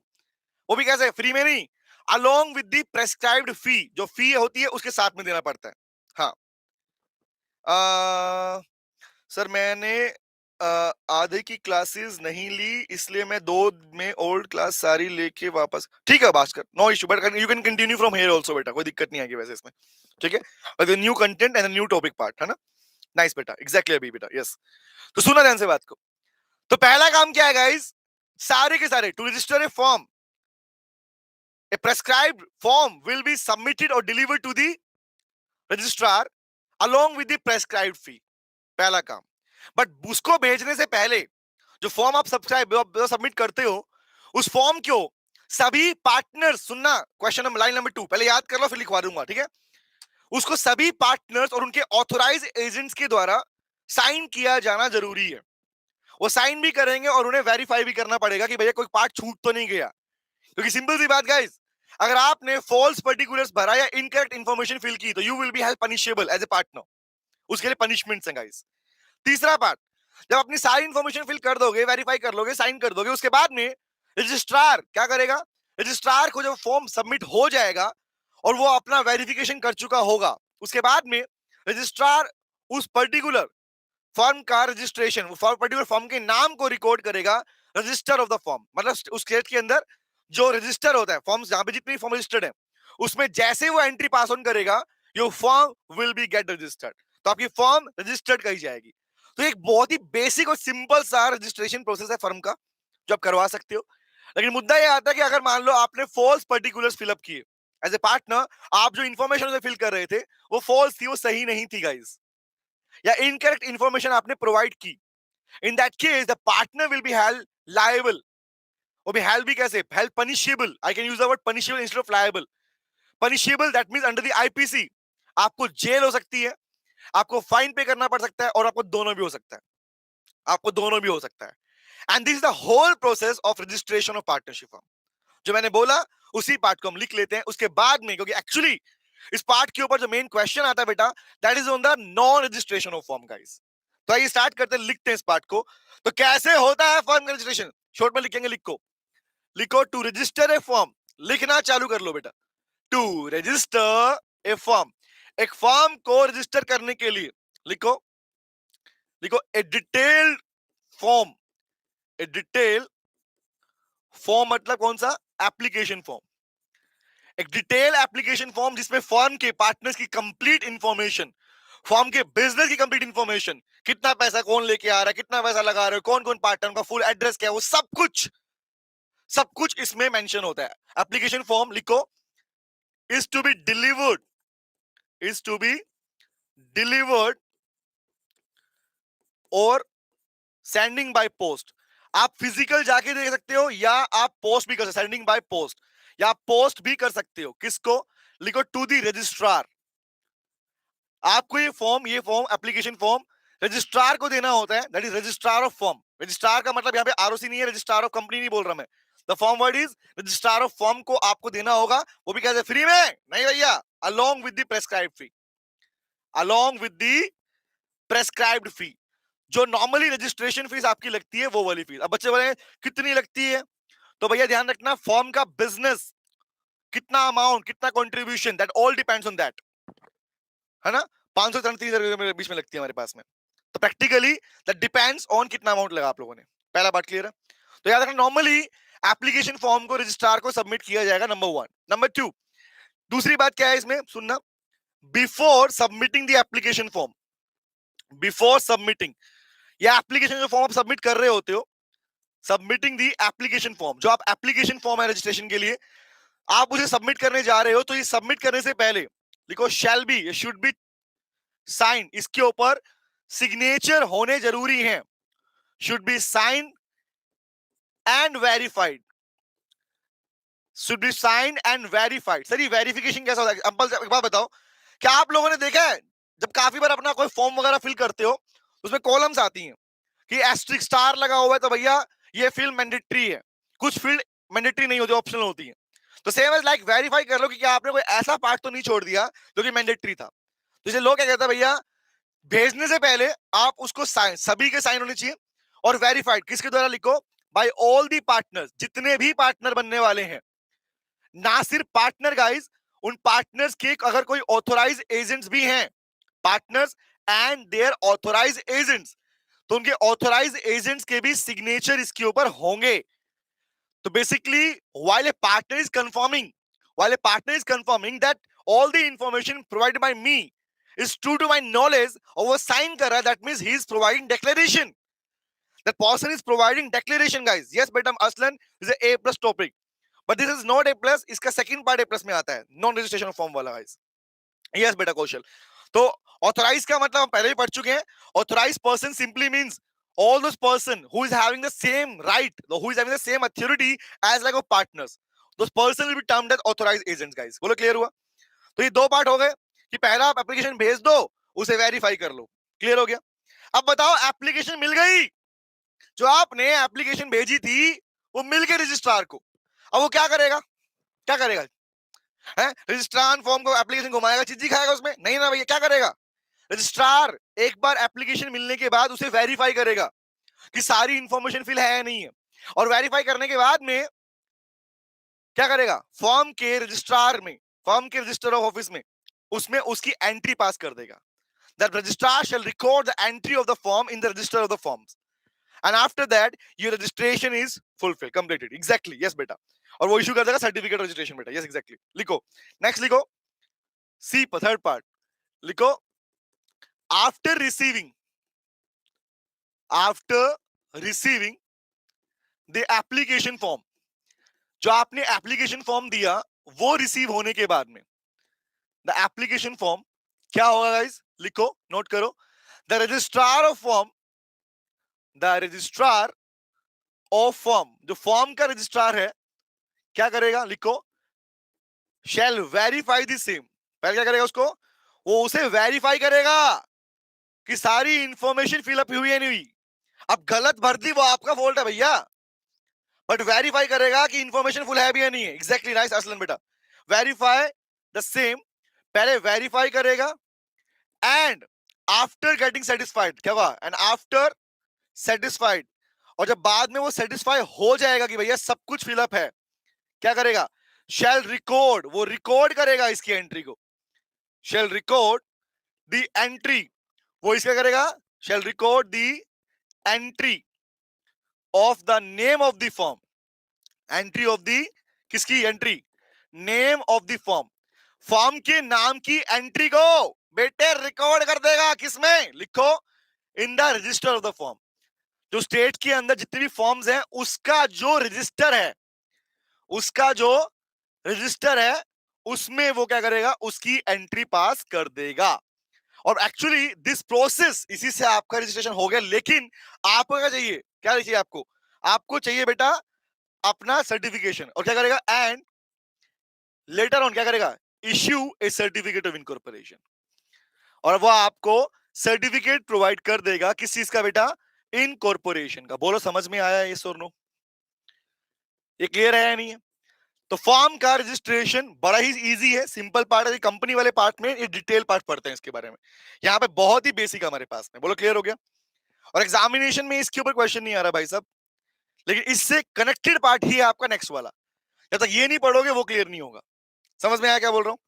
वो भी कैसे, फ्री में नहीं, along with the prescribed fee. जो फी होती है उसके साथ में देना पड़ता है. हाँ, सर मैंने आधे की क्लासेस नहीं ली इसलिए मैं 2 में ओल्ड क्लास सारी लेके वापस. ठीक है Bhaskar, no issue, but you can continue from here also बेटा, कोई दिक्कत नहीं आएगी वैसे इसमें. ठीक है, but the new content and new topic part है ना. नाइस बेटा, एग्जैक्टली अभी बेटा. यस, तो सुना ध्यान से बात को. तो पहला काम क्या है गाइस, सारे के सारे to register a form, a prescribed form will be submitted और delivered to the registrar along with the prescribed fee. पहला काम. बट उसको भेजने से पहले जो फॉर्म आप सबमिट करते हो उस फॉर्म को सभी पार्टनर्स, सुनना क्वेश्चन नंबर, लाइन नंबर 2 पहले याद कर लो फिर लिखवा दूंगा. ठीक है, उसको सभी पार्टनर्स और उनके ऑथोराइज एजेंट्स के द्वारा साइन किया जाना जरूरी है. वो साइन भी करेंगे और उन्हें वेरीफाई भी करना पड़ेगा कि भैया कोई पार्ट छूट तो नहीं गया. क्योंकि सिंपल सी बात गाइस, अगर आपने फॉल्स पर्टिकुलर्स भरा या इनकरेक्ट इंफॉर्मेशन फिल की तो you will be held punishable as a partner. उसके लिए पनिशमेंट्स हैं गाइस. तीसरा पार्ट, जब अपनी सारी इंफॉर्मेशन फिल कर दोगे, वेरीफाई कर लोगे, साइन कर दोगे, उसके बाद में रजिस्ट्रार क्या करेगा, रजिस्ट्रार को जब फॉर्म सबमिट हो जाएगा और वो अपना वेरिफिकेशन कर चुका होगा, उसके बाद में रजिस्ट्रार उस पर्टिकुलर फर्म का रजिस्ट्रेशन, पर्टिकुलर फर्म के नाम को रिकॉर्ड करेगा रजिस्टर ऑफ द फर्म. मतलब उस स्टेट के अंदर जो रजिस्टर होता है, फॉर्म्स जहां पे जितनी फॉर्म रजिस्टर्ड है उसमें जैसे वो एंट्री पास ऑन करेगा your firm will be get registered. तो आपकी फर्म रजिस्टर्ड कही जाएगी. तो एक बहुत ही बेसिक और सिंपल सा रजिस्ट्रेशन प्रोसेस है फर्म का जो आप करवा सकते हो. लेकिन मुद्दा यह आता है कि अगर मान लो आपने फॉल्स पर्टिकुलर्स फिलअप किए एज ए पार्टनर, आप जो इंफॉर्मेशन फिल कर रहे थे वो फॉल्स थी, वो सही नहीं थी गाइस, या इनकरेक्ट इंफॉर्मेशन आपने प्रोवाइड की, in that case the partner will be held liable. वो भी हेल्ड भी कैसे, held punishable. I can use the word punishable instead of liable. Punishable that means under the IPC. आपको jail हो सकती है, आपको फाइन पे करना पड़ सकता है और आपको दोनों भी हो सकता है, आपको दोनों भी हो सकता है. And this is the whole process of registration of partnership firm. जो मैंने बोला उसी पार्ट को हम लिख लेते हैं उसके बाद में, क्योंकि एक्चुअली इस पार्ट के ऊपर जो मेन क्वेश्चन आता है बेटा that is on the non registration of firm guys. तो आइए स्टार्ट करते हैं, लिखते हैं इस पार्ट को. तो कैसे होता है फर्म का रजिस्ट्रेशन, शॉर्ट में लिखेंगे, लिखो लिखो टू रजिस्टर ए फर्म. लिखना चालू कर लो बेटा. टू रजिस्टर ए फर्म, एक फर्म को रजिस्टर करने के लिए लिखो, लिखो ए डिटेल्ड फॉर्म. ए डिटेल फॉर्म मतलब कौन सा, एप्लीकेशन फॉर्म. एक डिटेल एप्लीकेशन फॉर्म जिसमें फर्म के पार्टनर्स की कंप्लीट इंफॉर्मेशन, फर्म के बिजनेस की कंप्लीट इंफॉर्मेशन, कितना पैसा कौन लेके आ रहा है, कितना पैसा लगा रहे हो, कौन कौन पार्टनर का फुल एड्रेस क्या है, वो सब कुछ इसमें मेंशन होता है. एप्लीकेशन फॉर्म लिखो, is to be delivered, is to be delivered और सेंडिंग बाय पोस्ट। आप फिजिकल जाके दे सकते हो या आप पोस्ट भी कर सकते हो, सेंडिंग बाय पोस्ट, या आप पोस्ट भी कर सकते हो। किसको? लिखो टू दी रजिस्ट्रार। आपको ये फॉर्म एप्लीकेशन फॉर्म रजिस्ट्रार को देना होता है, that is registrar of form. Registrar का मतलब यहाँ पे आरओसी नहीं है, रजिस्ट्रार ऑफ कंपनी नहीं बोल रहा मैं। The form word is registrar of form को आपको देना होगा, वो भी कैसे? फ्री में नहीं भैया, along with the prescribed fee, along with the prescribed fee. जो नॉर्मली रजिस्ट्रेशन फीस आपकी लगती है वो वाली फीस। अब बच्चे बोले कितनी लगती है, तो भैया ध्यान रखना फॉर्म का बिजनेस, कितना अमाउंट, कितना contribution, that all depends on that, है ना। 500 से 30,000 के बीच में लगती है हमारे पास में। तो प्रैक्टिकली दैट डिपेंड्स ऑन कितना अमाउंट लगा आप लोगों ने। पहला बात क्लियर है। तो याद रखना नॉर्मली एप्लीकेशन फॉर्म को रजिस्ट्रार को सबमिट किया जाएगा, नंबर 1। नंबर 2, दूसरी बात क्या है इसमें सुनना, before submitting the application form, before submitting, या एप्लीकेशन जो फॉर्म आप सबमिट कर रहे होते हो, सबमिटिंग दी एप्लीकेशन फॉर्म, जो आप एप्लीकेशन फॉर्म है रजिस्ट्रेशन के लिए आप उसे सबमिट करने जा रहे हो, तो ये सबमिट करने से पहले लिखो शैल बी, ये शुड बी साइन, इसके ऊपर सिग्नेचर होने जरूरी है। Should be sign and verified, should be sign and verified. Sir ये वेरिफिकेशन कैसा होता है? एक बात बताओ, क्या आप लोगों ने देखा है जब काफी बार अपना कोई फॉर्म वगैरह फिल करते हो उसमें कॉलम्स आती हैं कि एस्ट्रिक स्टार लगा हुआ है, तो भैया ये फील्ड मैंडेटरी है। कुछ फील्ड मैंडेटरी नहीं होती, ऑप्शनल होती है। तो सेम एज लाइक वेरीफाई कर लो कि क्या आपने कोई ऐसा पार्ट तो नहीं छोड़ दिया जो कि मैंडेटरी था। तो इसे लोग क्या कहते हैं भैया, भेजने से पहले आप उसको साइन, सभी के साइन होने चाहिए, और वेरीफाइड किसके द्वारा? लिखो बाय ऑल दी पार्टनर्स, जितने भी पार्टनर बनने वाले हैं। ना सिर्फ पार्टनर गाइस, उन पार्टनर्स के अगर कोई ऑथोराइज एजेंट्स भी हैं, partners and their authorise agents, तो उनके ऑथोराइज एजेंट्स के भी सिग्नेचर इसके ऊपर होंगे। तो basically while a partner is confirming, while a partner is confirming that all the information provided by me is true to my knowledge, और वो साइन कर रहा है, that means he is providing declaration, that person is providing declaration guys। yes बेटा असलन is a A plus topic, but this is not A plus, इसका second part A plus में आता है, नॉन रजिस्ट्रेशन फॉर्म वाला guys। yes बेटा कौशल। तो authorise का मतलब हम पहले ही पढ़ चुके हैं। Authorise person simply means all those person who is having the same right, who is having the same authority as like a partners, those person will be termed as authorized agents guys। बोलो clear हुआ? तो ये दो part हो गए कि पहला आप एप्लीकेशन भेज दो, उसे वेरीफाई कर लो, क्लियर हो गया। अब बताओ एप्लीकेशन मिल गई, जो आपने एप्लीकेशन भेजी थी वो मिल गई रजिस्ट्रार को, अब वो क्या करेगा? क्या करेगा है? रजिस्ट्रार फॉर्म को एप्लीकेशन घुमाएगा, चीजी खाएगा उसमें? नहीं ना भैया, क्या करेगा? रजिस्ट्रार एक बार एप्लीकेशन मिलने के बाद उसे वेरीफाई करेगा कि सारी इंफॉर्मेशन फिल है या नहीं है, और वेरीफाई करने के बाद में क्या करेगा? फॉर्म के रजिस्ट्रार में, फॉर्म के रजिस्टर ऑफ ऑफिस में, उसमें उसकी एंट्री पास कर देगा। That registrar shall record the entry of the form in the register of the forms, and after that your registration is fulfil, completed. Exactly yes बेटा, और वो issue कर देगा सर्टिफिकेट रजिस्ट्रेशन बेटा। Yes exactly. लिखो next, लिखो C third part, लिखो after receiving, after receiving the application form, जो आपने एप्लीकेशन फॉर्म दिया वो रिसीव होने के बाद में द एप्लीकेशन फॉर्म क्या होगा गाइस? लिखो, नोट करो, the registrar of form, the registrar of form, जो फॉर्म का रजिस्ट्रार है क्या करेगा? लिखो शैल वेरीफाई द सेम। पहले क्या करेगा? उसको, वो उसे वेरीफाई करेगा कि सारी इंफॉर्मेशन फिलअप हुई है नहीं हुई। अब गलत भर दी वो आपका फॉल्ट है भैया, बट वेरीफाई करेगा कि इंफॉर्मेशन फुल है भी या नहीं है। एग्जैक्टली नाइस असलन बेटा, वेरीफाई द सेम, पहले वेरीफाई करेगा, एंड आफ्टर गेटिंग सेटिस्फाइड, क्या हुआ? एंड आफ्टर सेटिस्फाइड, और जब बाद में वो सेटिस्फाई हो जाएगा कि भैया सब कुछ फिलअप है, क्या करेगा? शैल रिकॉर्ड, वो रिकॉर्ड करेगा इसकी एंट्री को, शैल रिकॉर्ड द एंट्री, वो इसका करेगा, shall record the entry of the name of the form, entry of the, किसकी entry? Name of the form, form के नाम की एंट्री को बेटे रिकॉर्ड कर देगा, किसमें? लिखो इन the register of the form, जो स्टेट के अंदर जितने भी फॉर्म्स हैं उसका जो रजिस्टर है, उसका जो रजिस्टर है उसमें वो क्या करेगा? उसकी एंट्री पास कर देगा। और एक्चुअली दिस प्रोसेस, इसी से आपका रजिस्ट्रेशन हो गया। लेकिन आपको क्या चाहिए, क्या चाहिए आपको? आपको चाहिए बेटा अपना सर्टिफिकेशन। और क्या करेगा? एंड लेटर ऑन क्या करेगा? Issue A certificate of incorporation. और वो आपको सर्टिफिकेट प्रोवाइड कर देगा किस चीज का बेटा? इनकॉर्पोरेशन का। बोलो समझ में आया ये और नो? ये क्लियर है या नहीं है? तो फॉर्म का रजिस्ट्रेशन बड़ा ही इजी है, सिंपल पार्ट है। कंपनी वाले पार्ट में ये डिटेल पार्ट पढ़ते हैं इसके बारे में। यहाँ पे बहुत ही बेसिक हमारे पास में। बोलो क्लियर हो गया? और एग्जामिनेशन में इसके ऊपर क्वेश्चन नहीं आ रहा भाई साहब, लेकिन इससे कनेक्टेड पार्ट ही है आपका नेक्स्ट वाला। जब तक ये नहीं पढ़ोगे वो क्लियर नहीं होगा। समझ में आया क्या बोल रहा हूँ?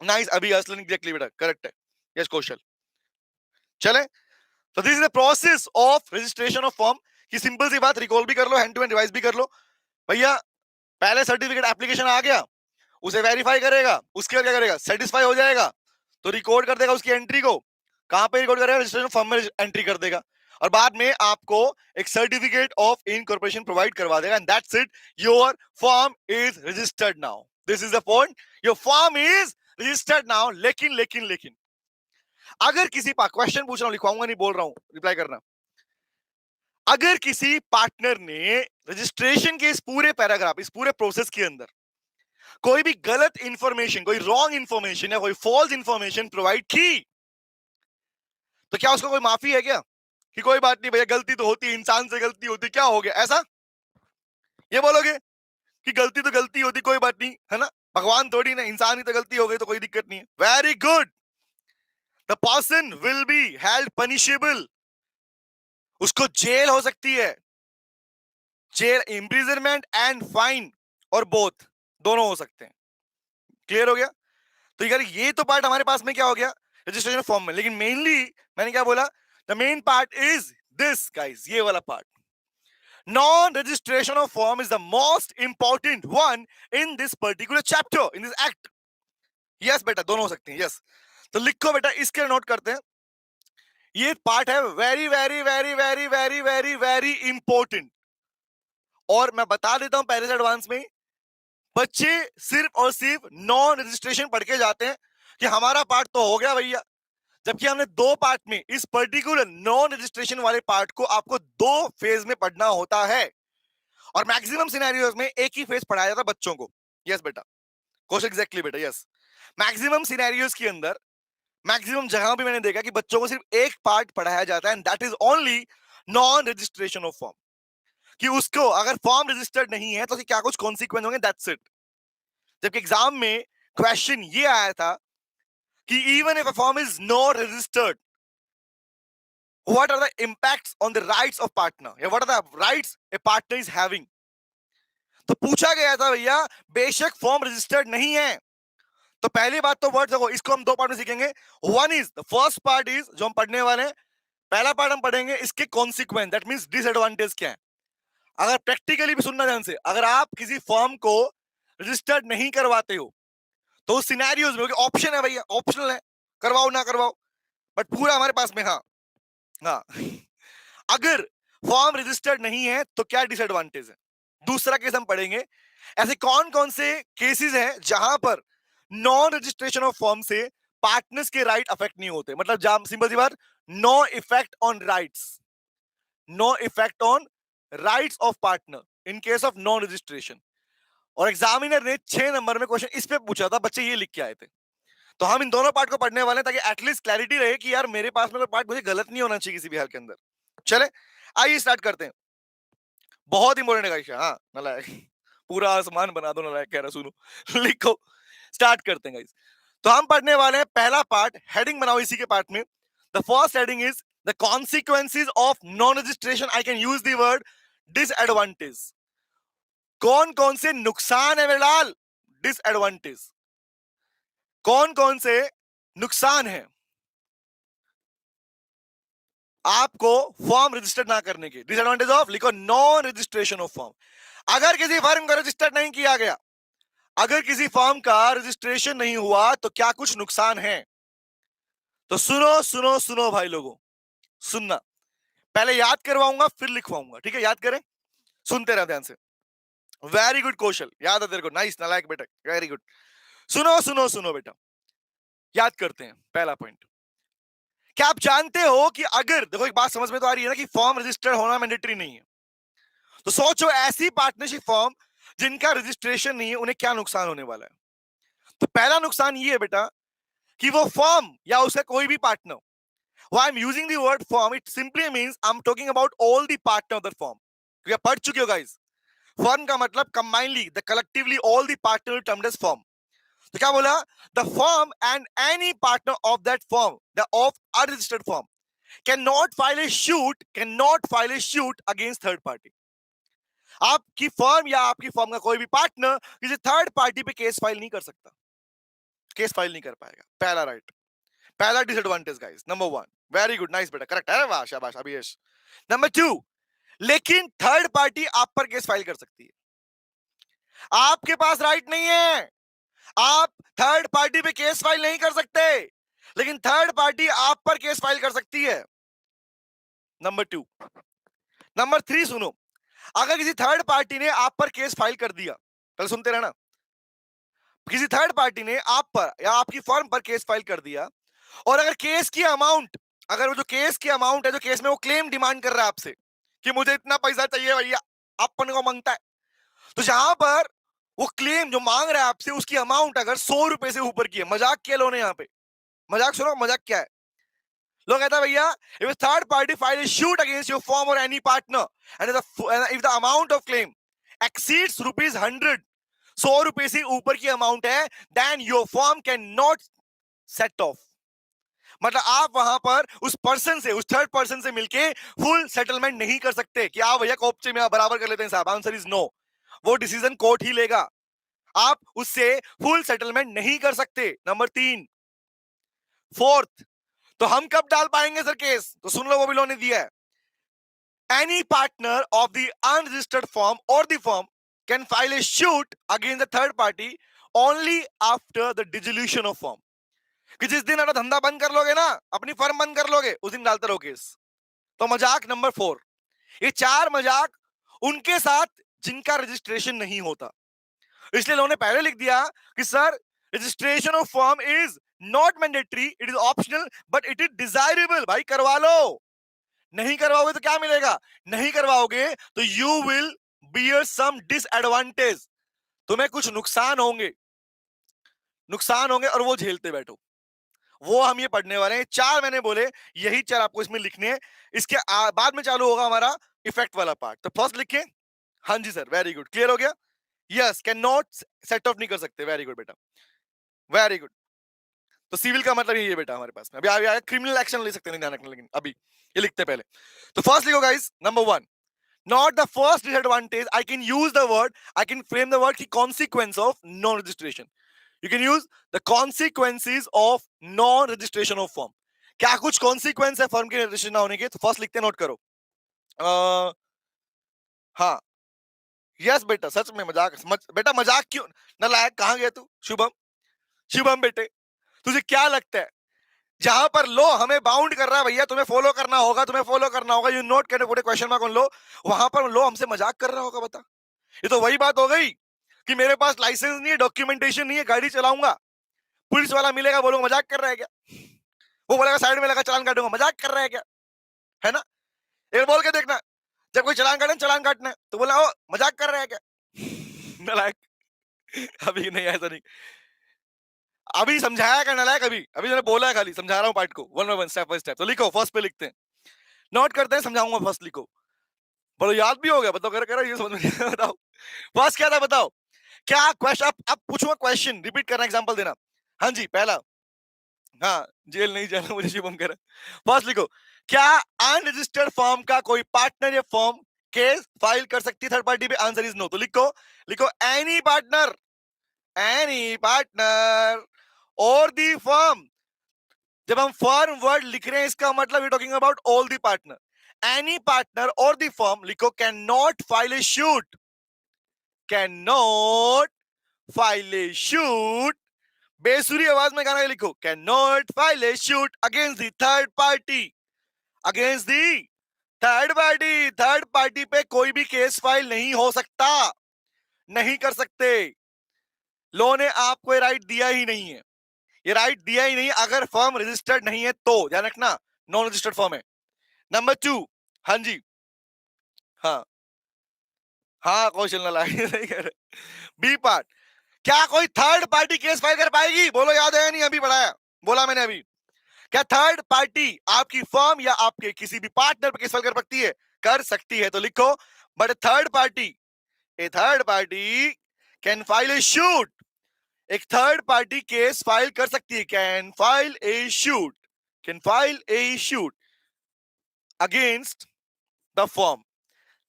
नाइस, अभी असलन एग्जैक्टली बेटा करेक्ट है। यस कौशल, चले। तो this is the process of registration of form. की सिंपल सी बात रिकॉल भी कर लो, हैंड टू हैंड रिवाइज भी कर लो भैया। पहले सर्टिफिकेट एप्लीकेशन आ गया, उसे वेरीफाई करेगा, उसके बाद क्या करेगा? सेटिस्फाई हो जाएगा तो रिकॉर्ड कर देगा उसकी एंट्री को। कहां पे रिकॉर्ड करेगा? रजिस्ट्रेशन फॉर्म में एंट्री कर देगा। और बाद में आपको एक सर्टिफिकेट ऑफ इनकॉर्पोरेशन प्रोवाइड करवा देगा। And that's it, your form is registered now. This is the point, your form is registered now. लेकिन लेकिन लेकिन अगर किसी क्वेश्चन पूछ रहा हूं, लिखवाऊंगा नहीं, बोल रहा हूं, रिप्लाई करना। अगर किसी पार्टनर ने रजिस्ट्रेशन के इस पूरे पैराग्राफ, इस पूरे प्रोसेस के अंदर कोई भी गलत इंफॉर्मेशन, कोई रॉन्ग इंफॉर्मेशन या कोई फॉल्स इंफॉर्मेशन प्रोवाइड की, तो क्या उसको कोई माफी है क्या? कि कोई बात नहीं भैया, गलती तो होती है, इंसान से गलती होती, क्या हो गया ऐसा? ये बोलोगे कि गलती तो गलती होती, कोई बात नहीं, है ना? भगवान थोड़ी ना, इंसान ही तो गलती हो गई तो कोई दिक्कत नहीं है। Very good, the person will be held punishable. उसको जेल हो सकती है, जेल, इम्प्रिजनमेंट एंड फाइन, और बोथ, दोनों हो सकते हैं। क्लियर हो गया? तो यार ये तो पार्ट हमारे पास में क्या हो गया? रजिस्ट्रेशन फॉर्म में। लेकिन मेनली मैंने क्या बोला? The main part is this guys, ये वाला part. Non registration of form is the most important one in this particular chapter, in this act. Yes बेटा, दोनों हो सकते हैं। यस, तो लिखो बेटा, इसके नोट करते हैं। ये पार्ट है very very very very very very very important. और मैं बता देता हूं पहले से एडवांस में, बच्चे सिर्फ और सिर्फ नॉन रजिस्ट्रेशन पढ़ के जाते हैं कि हमारा पार्ट तो हो गया भैया, जबकि हमने दो पार्ट में इस पर्टिकुलर नॉन रजिस्ट्रेशन वाले पार्ट को आपको दो फेज में पढ़ना होता है। और मैक्सिमम सिनेरियोज में एक ही फेज पढ़ाया जाता है बच्चों को। यस बेटा, क्वेश्चन एग्जैक्टली बेटा, यस। मैक्सिमम सिनेरियोज के अंदर, मैक्सिमम जगह भी मैंने देखा कि बच्चों को सिर्फ एक पार्ट पढ़ाया जाता है, and that is only non registration of form. कि उसको अगर फॉर्म रजिस्टर्ड नहीं है तो क्या कुछ कॉन्सिक्वेंस होंगे, दैट्स इट। जबकि एग्जाम में क्वेश्चन ये आया था कि even if a form is not registered, what are the impacts on the rights of partner, या what are the rights a partner is having। तो पूछा गया था भैया, बेशक फॉर्म रजिस्टर्ड नहीं है, तो पहली बात तो वर्ड देखो, इसको हम दो पार्ट में सीखेंगे। One is the first part is जो हम पढ़ने वाले हैं, पहला पार्ट हम पढ़ेंगे इसके कॉन्सिक्वेंस, दैट मींस डिसएडवांटेज क्या है। अगर प्रैक्टिकली भी सुनना ध्यान से, अगर आप किसी फॉर्म को रजिस्टर्ड नहीं करवाते हो तो उस सिनेरियोज में ऑप्शन है भैया, ऑप्शनल है, करवाओ ना करवाओ, बट पूरा हमारे पास में। हाँ हाँ, अगर फॉर्म रजिस्टर्ड नहीं है तो क्या डिसएडवांटेज है। दूसरा केस हम पढ़ेंगे, ऐसे कौन कौन से केसेस हैं जहां पर नॉन रजिस्ट्रेशन ऑफ फॉर्म से पार्टनर्स के राइट अफेक्ट नहीं होते। मतलब जहां सिंपल सी बात, no effect on rights, no effect on rights of partner in case of non registration. और एग्जामिनर ने 6 नंबर में क्वेश्चन इस पे पूछा था, बच्चे ये लिख के आए थे। तो हम इन दोनों पार्ट को पढ़ने वाले हैं ताकि एटलीस्ट क्लैरिटी रहे कि यार मेरे पास में कोई पार्ट मुझे गलत नहीं होना चाहिए किसी भी हाल के अंदर। चले आइए स्टार्ट करते हैं। बहुत इंपॉर्टेंट है गाइस। हाँ नालायक, पूरा आसमान बना दो नालायक कह रहा, सुनो लिखो, स्टार्ट करते हैं गाइस। तो हम पढ़ने वाले हैं पहला पार्ट, हेडिंग बनाओ इसी के पार्ट में। The first heading is the consequences of non registration. I can use the word disadvantage. कौन कौन से नुकसान है बेलाल? डिसएडवांटेज, कौन कौन से नुकसान है आपको फॉर्म रजिस्टर्ड ना करने के? डिसएडवांटेज ऑफ, लिखो नॉन रजिस्ट्रेशन ऑफ फॉर्म। अगर किसी फॉर्म का रजिस्टर्ड नहीं किया गया, अगर किसी फॉर्म का रजिस्ट्रेशन नहीं हुआ तो क्या कुछ नुकसान है? तो सुनो सुनो सुनो भाई लोगों, सुनना, पहले याद करवाऊंगा फिर लिखवाऊंगा, ठीक है? याद करें, सुनते रहो ध्यान से। वेरी गुड कौशल, याद है तेरे को, नाइस नालायक बेटा, वेरी गुड। सुनो सुनो सुनो बेटा, याद करते हैं। पहला पॉइंट, क्या आप जानते हो कि अगर, देखो एक बात समझ में तो आ रही है ना कि फॉर्म रजिस्टर्ड होना मैंडेटरी नहीं है, तो सोचो ऐसी पार्टनरशिप फॉर्म जिनका रजिस्ट्रेशन नहीं है उन्हें क्या नुकसान होने वाला है। तो पहला नुकसान ये है बेटा कि वो फॉर्म या उसका कोई भी partner, why I am using the word form, it simply means I am talking about all the partner of the form, क्योंकि आप पढ़ चुके हो गाइस, फॉर्म का मतलब combinely the collectively all the partner termed as form. तो क्या बोला, the form and any partner of that form, the of unregistered form can not file a suit against third party. आपकी firm या आपकी firm का कोई भी partner किसी थर्ड पार्टी पे केस फाइल नहीं कर सकता, केस फाइल नहीं कर पाएगा। पहला राइट, पहला disadvantage guys, number one. Very good, nice बेटा, करेक्ट है, वाह शाबाश अभियश। नंबर टू, लेकिन थर्ड पार्टी आप पर केस फाइल कर सकती है, आपके पास राइट नहीं है, आप थर्ड पार्टी पे केस फाइल नहीं कर सकते, लेकिन थर्ड पार्टी आप पर केस फाइल कर सकती है। Number two. नंबर थ्री सुनो, अगर किसी थर्ड पार्टी ने आप पर केस फाइल कर दिया, पहले सुनते रहना, किसी थर्ड पार्टी ने आप पर या आपकी फर्म पर केस फाइल कर दिया, और अगर केस की अमाउंट, अगर वो जो केस की अमाउंट है, जो केस में वो क्लेम डिमांड कर रहा है आपसे कि मुझे इतना पैसा चाहिए भैया, अपन को मांगता है, तो जहां पर वो क्लेम जो मांग रहा है आपसे उसकी अमाउंट अगर 100 रुपए से ऊपर की है, मजाक किया लोगों ने यहाँ पे, मजाक सुनो, मजाक क्या है, लोग कहता है भैया, if a third party file a suit against your firm or any partner and if the amount of claim exceeds rupees 100, 100 रुपए से ऊपर की अमाउंट है, then your firm cannot set off, मतलब आप वहां पर उस पर्सन से, उस थर्ड पर्सन से मिलके फुल सेटलमेंट नहीं कर सकते कि आप भैया कोपचे में बराबर कर लेते हैं साहब, आंसर इज नो, वो डिसीजन कोर्ट ही लेगा, आप उससे फुल सेटलमेंट नहीं कर सकते। नंबर तीन। फोर्थ, तो हम कब डाल पाएंगे सर केस, तो सुन लो वो भी लोगों ने दिया है, any partner of the unregistered firm or the firm can file a suit against the third party only after the dissolution of firm, कि जिस दिन अपना धंधा बंद कर लोगे ना, अपनी फर्म बंद कर लोगे, उस दिन डालते रहो केस। तो मजाक नंबर फोर, ये चार मजाक उनके साथ जिनका रजिस्ट्रेशन नहीं होता, इसलिए लोगों ने पहले लिख दिया कि sir registration of firm is not mandatory, it is optional but it is desirable. भाई करवा लो, नहीं करवाओगे तो क्या मिलेगा, नहीं करवाओगे तो you will bear some disadvantage, तुम्हें कुछ नुकसान होंगे, नुकसान होंगे और वो झेलते बैठो, वो हम ये पढ़ने वाले हैं। चार मैंने बोले, यही चार आपको इसमें लिखने हैं, इसके बाद में चालू होगा हमारा इफेक्ट वाला पार्ट। तो फर्स्ट लिखे, हाँ जी सर, वेरी गुड, क्लियर हो गया, yes, can not set of नहीं कर सकते, वेरी गुड बेटा, वेरी गुड। तो सिविल का मतलब ये है बेटा हमारे पास में, अभी आगे क्रिमिनल एक्शन ले सकते हैं, ध्यान रखना, लेकिन अभी ये लिखते पहले। तो फर्स्ट लिखो guys, number one, not the first disadvantage, I can use the word, I can frame the word की consequence of non registration, you can use the consequences of non registration of firm। क्या कुछ consequence है firm के registration ना होने के, तो first लिखते हैं, नोट करो। हाँ, यस बेटा, सच में मजाक, बेटा मजाक क्यों, नालायक, कहां गया तू शुभम, शुभम बेटे, तुझे क्या लगता है जहां पर लो हमें बाउंड कर रहा है भैया, तुम्हें फॉलो करना होगा, तुम्हें फॉलो करना होगा, यू नोट करने पूरे क्वेश्चन मार्क ऑन लो, वहां पर लो हमसे मजाक कर रहा होगा, बता। ये तो वही बात हो गई कि मेरे पास लाइसेंस नहीं है, डॉक्यूमेंटेशन नहीं है, गाड़ी चलाऊंगा, पुलिस वाला मिलेगा, बोलूंगा मजाक कर रहा है क्या, वो बोलेगा साइड में लगा चालान काटूंगा, मजाक कर रहा है क्या, है ना। एक बोल के देखना, जब कोई चालान काटे, चालान काटना है तो बोला ओ मजाक कर रहा है क्या, नालायक। अभी नहीं, ऐसा नहीं, अभी समझाया क्या नालायक, अभी अभी मैंने बोला है, खाली समझा रहा हूँ पार्ट को one by one, step by step. तो लिखो, फर्स्ट पे लिखते हैं, नोट करते हैं, समझाऊंगा, फर्स्ट लिखो, बोलो याद भी हो गया, बताओ, कर ये समझ में नहीं आया, बताओ फर्स्ट क्या था, बताओ क्या क्वेश्चन, अब पूछूंगा क्वेश्चन, रिपीट करना, एग्जांपल देना। हाँ जी, पहला, हाँ जेल नहीं जाना मुझे, शुभम कह रहा। फर्स्ट लिखो, क्या अनरजिस्टर्ड फर्म का कोई पार्टनर या फर्म केस फाइल कर सकती है थर्ड पार्टी पे, आंसर इज नो। तो लिखो, लिखो एनी पार्टनर, एनी पार्टनर और दी फर्म, जब हम फर्म वर्ड लिख रहे हैं इसका मतलब talking about all the partner, any partner और दी फर्म, लिखो can not file a suit, can not file a suit, बेसुरी आवाज में गाना लिखो, can not file a suit against the third party, against the third party, third party पे कोई भी केस फाइल नहीं हो सकता, नहीं कर सकते, लो ने आपको राइट दिया ही नहीं है, ये राइट दिया ही नहीं अगर फर्म रजिस्टर्ड नहीं है तो, ध्यान रखना, नॉन रजिस्टर्ड फर्म है। नंबर 2, हाँ जी, हाँ हाँ, क्वेश्चन लगा नहीं कह रहे। बी पार्ट, क्या कोई थर्ड पार्टी केस फाइल कर पाएगी? बोलो, याद है नहीं? अभी पढ़ाया, बोला मैंने अभी। क्या थर्ड पार्टी आपकी फर्म या आपके किसी भी पार्टनर पर केस फाइल कर सकती है? कर सकती है, तो लिखो, but third party, A third party can file a shoot, एक थर्ड पार्टी केस फाइल कर सकती है, can file a suit, can file a suit against the firm.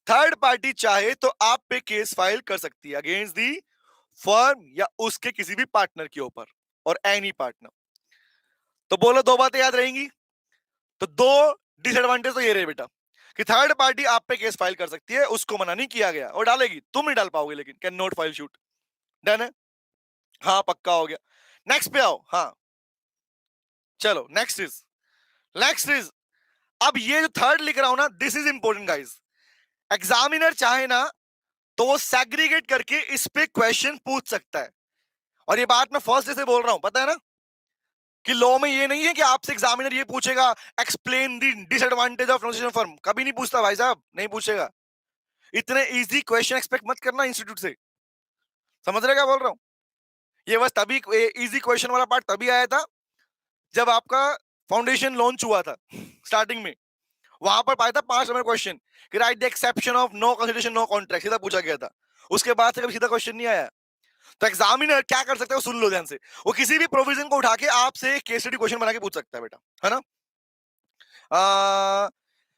Third party चाहे तो आप पे केस फाइल कर सकती है अगेंस्ट दी फर्म या उसके किसी भी पार्टनर के ऊपर, और एनी पार्टनर। तो बोलो, दो बातें याद रहेंगी। तो दो डिसएडवांटेज तो ये रहे बेटा, कि थर्ड पार्टी आप पे केस फाइल कर सकती है, उसको मना नहीं किया गया, और डालेगी, तुम नहीं डाल पाओगे, लेकिन can not file shoot. Done है? हाँ, पक्का हो गया। नेक्स्ट पे आओ। हाँ, चलो नेक्स्ट इज अब ये जो थर्ड लिख रहा हूं ना, this is important guys. Examiner चाहे ना तो वो सेग्रीगेट करके इस पे क्वेश्चन पूछ सकता है, और ये बात मैं फर्स्ट डे से बोल रहा हूं, पता है ना, कि लॉ में ये नहीं है कि आपसे एग्जामिनर ये पूछेगा explain the disadvantage of non firm, कभी नहीं पूछता भाई साहब, नहीं पूछेगा। इतने इजी क्वेश्चन एक्सपेक्ट मत करना इंस्टीट्यूट से। समझ रहे क्या बोल रहा हूँ? ये बस तभी इजी क्वेश्चन वाला पार्ट तभी आया था जब आपका फाउंडेशन लॉन्च हुआ था स्टार्टिंग में, वहां पर पाया था 5 नंबर क्वेश्चन कि right the exception of no consideration no contract, सीधा पूछा गया था। उसके बाद से कभी सीधा क्वेश्चन नहीं आया। तो एग्जामिनर क्या कर सकता है, वो सुन लो ध्यान से, वो किसी भी प्रोविजन को उठा के आपसे केस स्टडी क्वेश्चन बना के पूछ सकता है बेटा, है ना।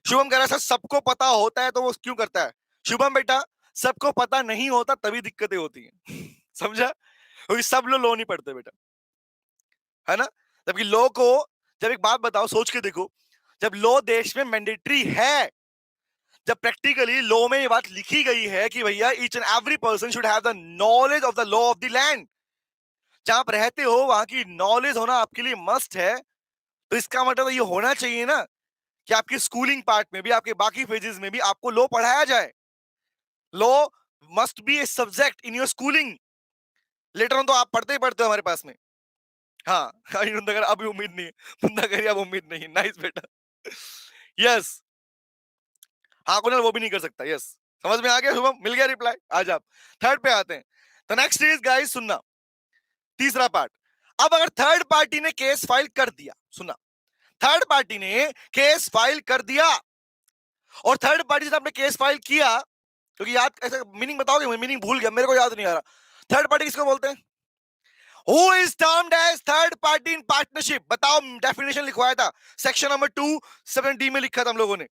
शुभम कह रहा है सर सबको पता होता है तो वो क्यों करता है? शुभम बेटा, सबको पता नहीं होता तभी दिक्कतें होती हैं समझा? क्योंकि सब लोग लो नहीं पढ़ते बेटा, है ना। जबकि लो को, जब एक बात बताओ, सोच के देखो, जब लो देश में मैंडेटरी है, जब प्रैक्टिकली लॉ में ये बात लिखी गई है कि भैया each and every person should have the knowledge of the law of the land, जहां आप रहते हो वहां की नॉलेज होना आपके लिए मस्ट है, तो इसका मतलब ये होना चाहिए ना कि आपकी स्कूलिंग पार्ट में भी, आपके बाकी फेजेस में भी आपको लॉ पढ़ाया जाए। Law must be a subject in your schooling. Later on तो आप पढ़ते ही पढ़ते हो हमारे पास में। हाँ अभी उम्मीद नहीं है, मुंदा करिए, अब उम्मीद नहीं। नाइस बेटा, यस। हाँ कुणाल, वो भी नहीं कर सकता, यस। समझ में आ गया शुभम, मिल गया रिप्लाई। आज आप थर्ड पे आते हैं। तो नेक्स्ट इज गाइस, सुनना, तीसरा पार्ट। अब अगर थर्ड पार्टी ने केस फाइल कर दिया, सुना, थर्ड पार्टी ने केस फाइल कर दिया, और थर्ड पार्टी से आपने केस फाइल किया, क्योंकि याद ऐसा मीनिंग बताओगे, मैं मीनिंग भूल गया, मेरे को याद नहीं आ रहा। थर्ड पार्टी किसको बोलते हैं? Who is termed as third party in partnership? बताओ, डेफिनेशन लिखवाया था सेक्शन नंबर 2(7)(d) में लिखा था हम लोगों ने।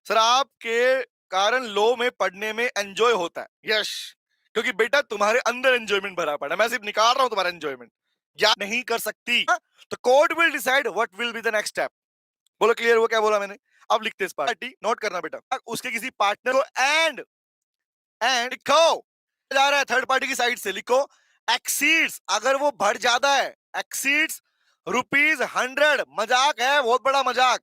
सर आपके कारण लो में पढ़ने में एंजॉय होता है, यश, क्योंकि बेटा तुम्हारे अंदर एंजॉयमेंट भरा पड़ा है, मैं सिर्फ निकाल रहा हूं तुम्हारा एंजॉयमेंट, या नहीं कर सकती। तो court will decide what will be the next step. बोलो क्लियर हुआ क्या बोला मैंने? अब लिखते इस पार्टी, नोट करना बेटा, उसके किसी पार्टनर को एंड लिखो, जा रहा है थर्ड पार्टी की साइड से, लिखो एक्सीड्स, अगर वो बढ़ जाता है, एक्सीड्स ₹100, मजाक है, बहुत बड़ा मजाक।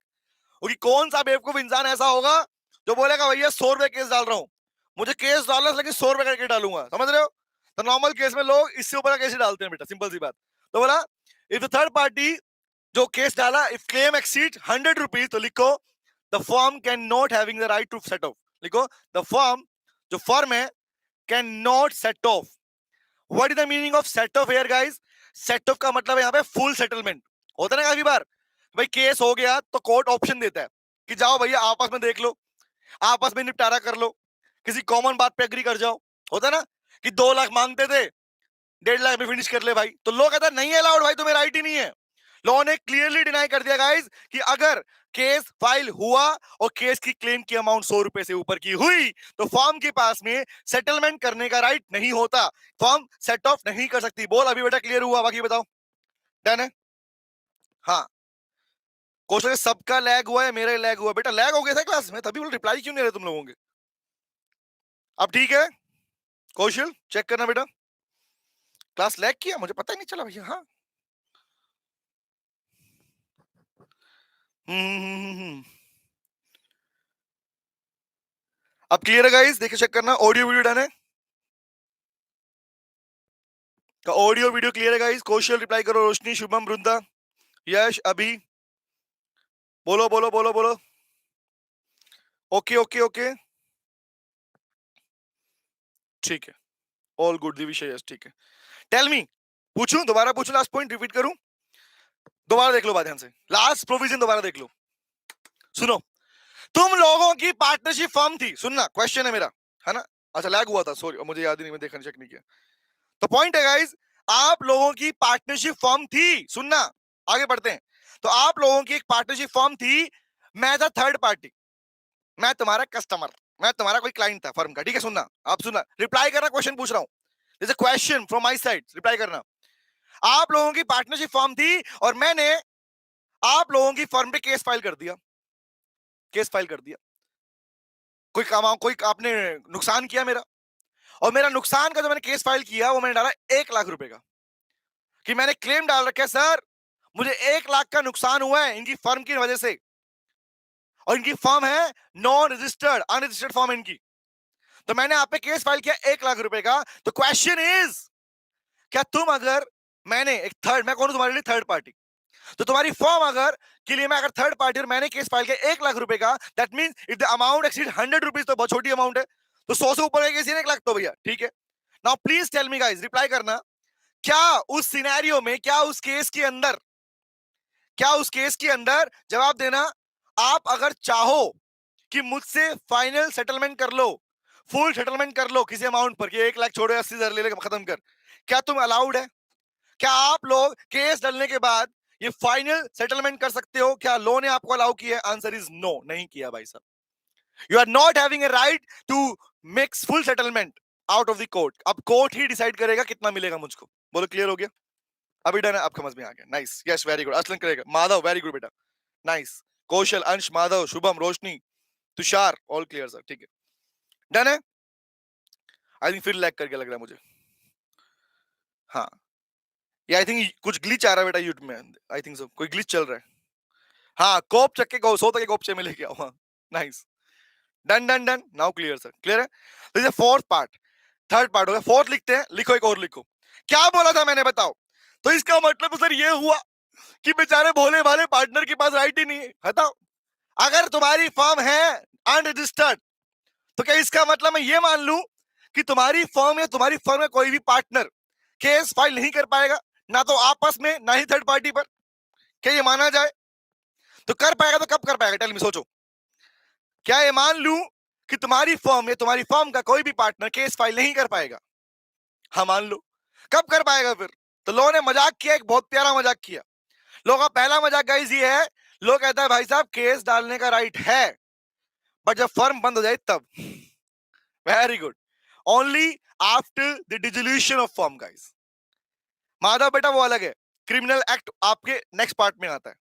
क्योंकि कौन सा बेवकूफ इंसान ऐसा होगा जो बोलेगा भैया 100 रुपए केस डाल रहा हूं, मुझे केस डालना है, लेकिन 100 रुपए करके डालूंगा, समझ रहे हो? तो नॉर्मल केस में लोग इससे ऊपर का केस डालते हैं बेटा, सिंपल सी बात। तो बोला इफ द थर्ड पार्टी जो केस डाला, इफ क्लेम एक्सीड ₹100, तो लिखो the firm can not having the right to set off, लिखो द फर्म, जो फर्म है, can not set off. What is the meaning of set off here guys? Set off का मतलब है यहाँ पे फुल सेटलमेंट। होता है ना काफी बार, भाई केस हो गया तो कोर्ट ऑप्शन देता है कि जाओ भैया आपस में देख लो, आपस में निपटारा कर लो, किसी कॉमन बात पे एग्री कर जाओ। होता है ना कि 2 लाख मांगते थे, 1.5 लाख में फिनिश कर ले भाई, तो लोग कहता है नहीं अलाउड भाई, तुम्हें राइट ही नहीं है। लॉ ने क्लियरली डिनाई कर दिया गाइस कि अगर केस फाइल हुआ और केस की क्लेम की अमाउंट 100 रुपए से ऊपर की हुई, तो फर्म के पास में सेटलमेंट करने का राइट नहीं होता, फर्म सेट ऑफ नहीं कर सकती। बोल अभी बेटा क्लियर हुआ? बाकी बताओ, डन है? हाँ, क्वेश्चन सबका लैग हुआ है, मेरा लैग हुआ बेटा, लैग हो गया था क्लास में, तभी बोल रिप्लाई क्यों नहीं रहे तुम लोगों के। अब ठीक है, कौशल चेक करना बेटा, क्लास लैग किया, मुझे पता ही नहीं चला भैया। हाँ, अब क्लियर है गाइस, देखिए चेक करना, ऑडियो वीडियो डन है। ऑडियो वीडियो क्लियर है गाइस? कौशल रिप्लाई करो, रोशनी, शुभम, वृंदा, यश, अभी, बोलो बोलो बोलो बोलो। ओके ओके ओके, ठीक है, ऑल गुड दिविशा, यस ठीक है। टेल मी, पूछूं दोबारा, पूछूं, लास्ट पॉइंट रिपीट करूं? दोबारा देख लो बात ध्यान से, लास्ट प्रोविजन दोबारा देख लो, सुनो। तुम लोगों की पार्टनरशिप फर्म थी, सुनना क्वेश्चन है मेरा, है ना? अच्छा लैग हुआ था, सॉरी मुझे याद ही नहीं, मैं देखा चेक नहीं किया। तो पॉइंट है गाइस, आप लोगों की पार्टनरशिप फर्म थी, सुनना, आगे बढ़ते हैं। तो आप लोगों की एक पार्टनरशिप फर्म थी, मैं था थर्ड पार्टी, मैं तुम्हारा कस्टमर, मैं तुम्हारा कोई क्लाइंट था फर्म का, ठीक है? सुनना, आप सुनना, रिप्लाई करना, क्वेश्चन पूछ रहा हूं, this a question from my side, reply करना। आप लोगों की पार्टनरशिप फर्म थी और मैंने आप लोगों की फर्म पे केस फाइल कर दिया, केस फाइल कर दिया, कोई आपने नुकसान किया मेरा, और मेरा नुकसान का जो मैंने केस फाइल किया वो मैंने डाला 1 लाख रुपए का, कि मैंने क्लेम डाल रखा है सर मुझे 1 लाख का नुकसान हुआ है इनकी फर्म की वजह से, और इनकी फर्म है नॉन रजिस्टर्ड, अनरजिस्टर्ड फर्म इनकी, तो मैंने आप पे केस फाइल किया 1 लाख रुपए का। तो क्वेश्चन इज, क्या तुम अगर, मैंने एक थर्ड, मैं कौन हूं तुम्हारे लिए? थर्ड पार्टी, तो तुम्हारी फर्म अगर के लिए मैं अगर थर्ड पार्टी और मैंने केस फाइल किया 1 लाख रुपए का, that mean if the amount exceed 100 rupees, तो बहुत छोटी अमाउंट है, तो 100 से ऊपर केस 1 लाख, तो भैया ठीक है। Now please tell me guys, reply करना, क्या उस सिनेरियो में, क्या उस केस के अंदर, क्या उस केस के अंदर, जवाब देना, आप अगर चाहो कि मुझसे फाइनल सेटलमेंट कर लो, फुल सेटलमेंट कर लो किसी अमाउंट पर, कि 1 लाख छोड़ो 80,000 ले लेकर खत्म कर, क्या तुम अलाउड है? क्या आप लोग केस डलने के बाद ये फाइनल सेटलमेंट कर सकते हो? क्या लॉ ने आपको अलाउ किया है? आंसर इज नो, नहीं किया भाई साहब। You are not having a right to make full settlement out of the court, अब कोर्ट ही डिसाइड करेगा कितना मिलेगा मुझको। बोलो क्लियर हो गया? अभी डन है, आप समझ में आ गया, नाइस, यस वेरी गुड, असलन करेगा, माधव वेरी गुड बेटा, नाइस, कौशल, अंश, माधव, शुभम, रोशनी, तुषार, ऑल क्लियर सर, ठीक है, डन है। आई थिंक फिर लैग करके लग रहा है मुझे, हाँ, ये आई थिंक कुछ ग्लिच आ रहा है बेटा यूट्यूब में, आई थिंक सो, कोई ग्लिच चल रहा है। हाँ, कोप चक्के के गो, 100 तक के कोप में लेके आओ, हाँ, nice, done done done, now clear sir, clear है। तो ये फोर्थ पार्ट, थर्ड पार्ट हो गया, फोर्थ लिखते हैं, लिखो एक और लिखो, क्या बोला था मैंने बताओ? तो इसका मतलब तो सर ये हुआ कि बेचारे भोले भाले पार्टनर के पास राइट ही नहीं है, बताओ। अगर तुम्हारी फर्म है अनरजिस्टर्ड, तो क्या इसका मतलब मैं ये मान लूं कि तुम्हारी फर्म या तुम्हारी फर्म में कोई भी पार्टनर केस फाइल नहीं कर पाएगा, ना तो आपस में ना ही थर्ड पार्टी पर? क्या ये माना जाए? तो कर पाएगा तो कब कर पाएगा? टेल मी, सोचो, क्या ये मान लूं कि तुम्हारी फर्म या तुम्हारी फर्म का कोई भी पार्टनर केस फाइल नहीं कर पाएगा? हाँ मान लो, कब कर पाएगा फिर? तो लोगों ने मजाक किया, एक बहुत प्यारा मजाक किया। लोगों का पहला मजाक गाइस ये है, लोग कहता है भाई साहब केस डालने का राइट है, बट जब फर्म बंद हो जाए तब। Very good, only after the dissolution of firm guys. Madhav बेटा वो अलग है, क्रिमिनल एक्ट आपके नेक्स्ट पार्ट में आता है,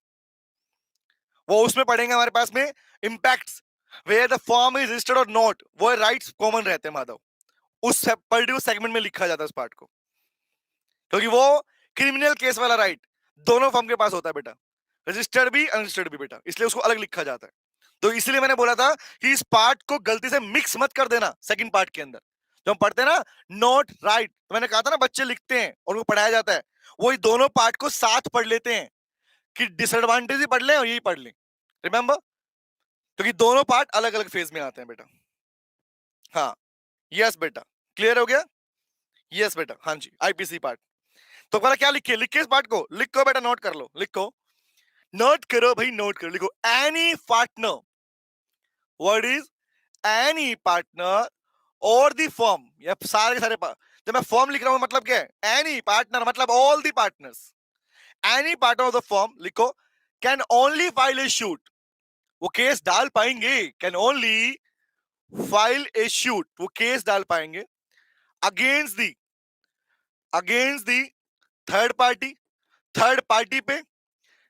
वो उसमें पढ़ेंगे हमारे पास में, impacts where the firm is registered और नॉट, वो राइट्स कॉमन रहते हैं माधव, उस पर्टिकुलर सेगमेंट में लिखा जाता है उस पार्ट को, क्योंकि वो क्रिमिनल केस वाला राइट दोनों फर्म के पास होता है बेटा, रजिस्टर्ड भी अनरजिस्टर्ड भी बेटा, इसलिए उसको अलग लिखा जाता है। तो इसलिए मैंने बोला था कि इस पार्ट को गलती से मिक्स मत कर देना सेकंड पार्ट के अंदर, जो हम पढ़ते हैं ना नॉट राइट, तो मैंने कहा था ना बच्चे लिखते हैं और उनको पढ़ाया जाता है, वही दोनों पार्ट को साथ पढ़ लेते हैं, कि डिसएडवांटेज भी पढ़ लें और यही पढ़ लें, रिमेंबर, क्योंकि दोनों पार्ट अलग अलग फेज में आते हैं बेटा। हाँ, यस बेटा, क्लियर हो गया? यस बेटा, हाँ जी, आईपीसी पार्ट। तो पहले क्या लिखिए, लिखिए इस पार्ट को, लिखो बेटा, नोट कर लो, लिखो, नोट करो भाई, नोट करो, लिखो, any partner, word is any partner और दी फर्म, ये सारे के सारे जब मैं फर्म लिख रहा हूं मतलब क्या है? एनी पार्टनर मतलब all the partners, any partner of the firm, लिखो, can only file a suit, वो केस डाल पाएंगे, can only file a suit, वो केस डाल पाएंगे against the third party, third party पे,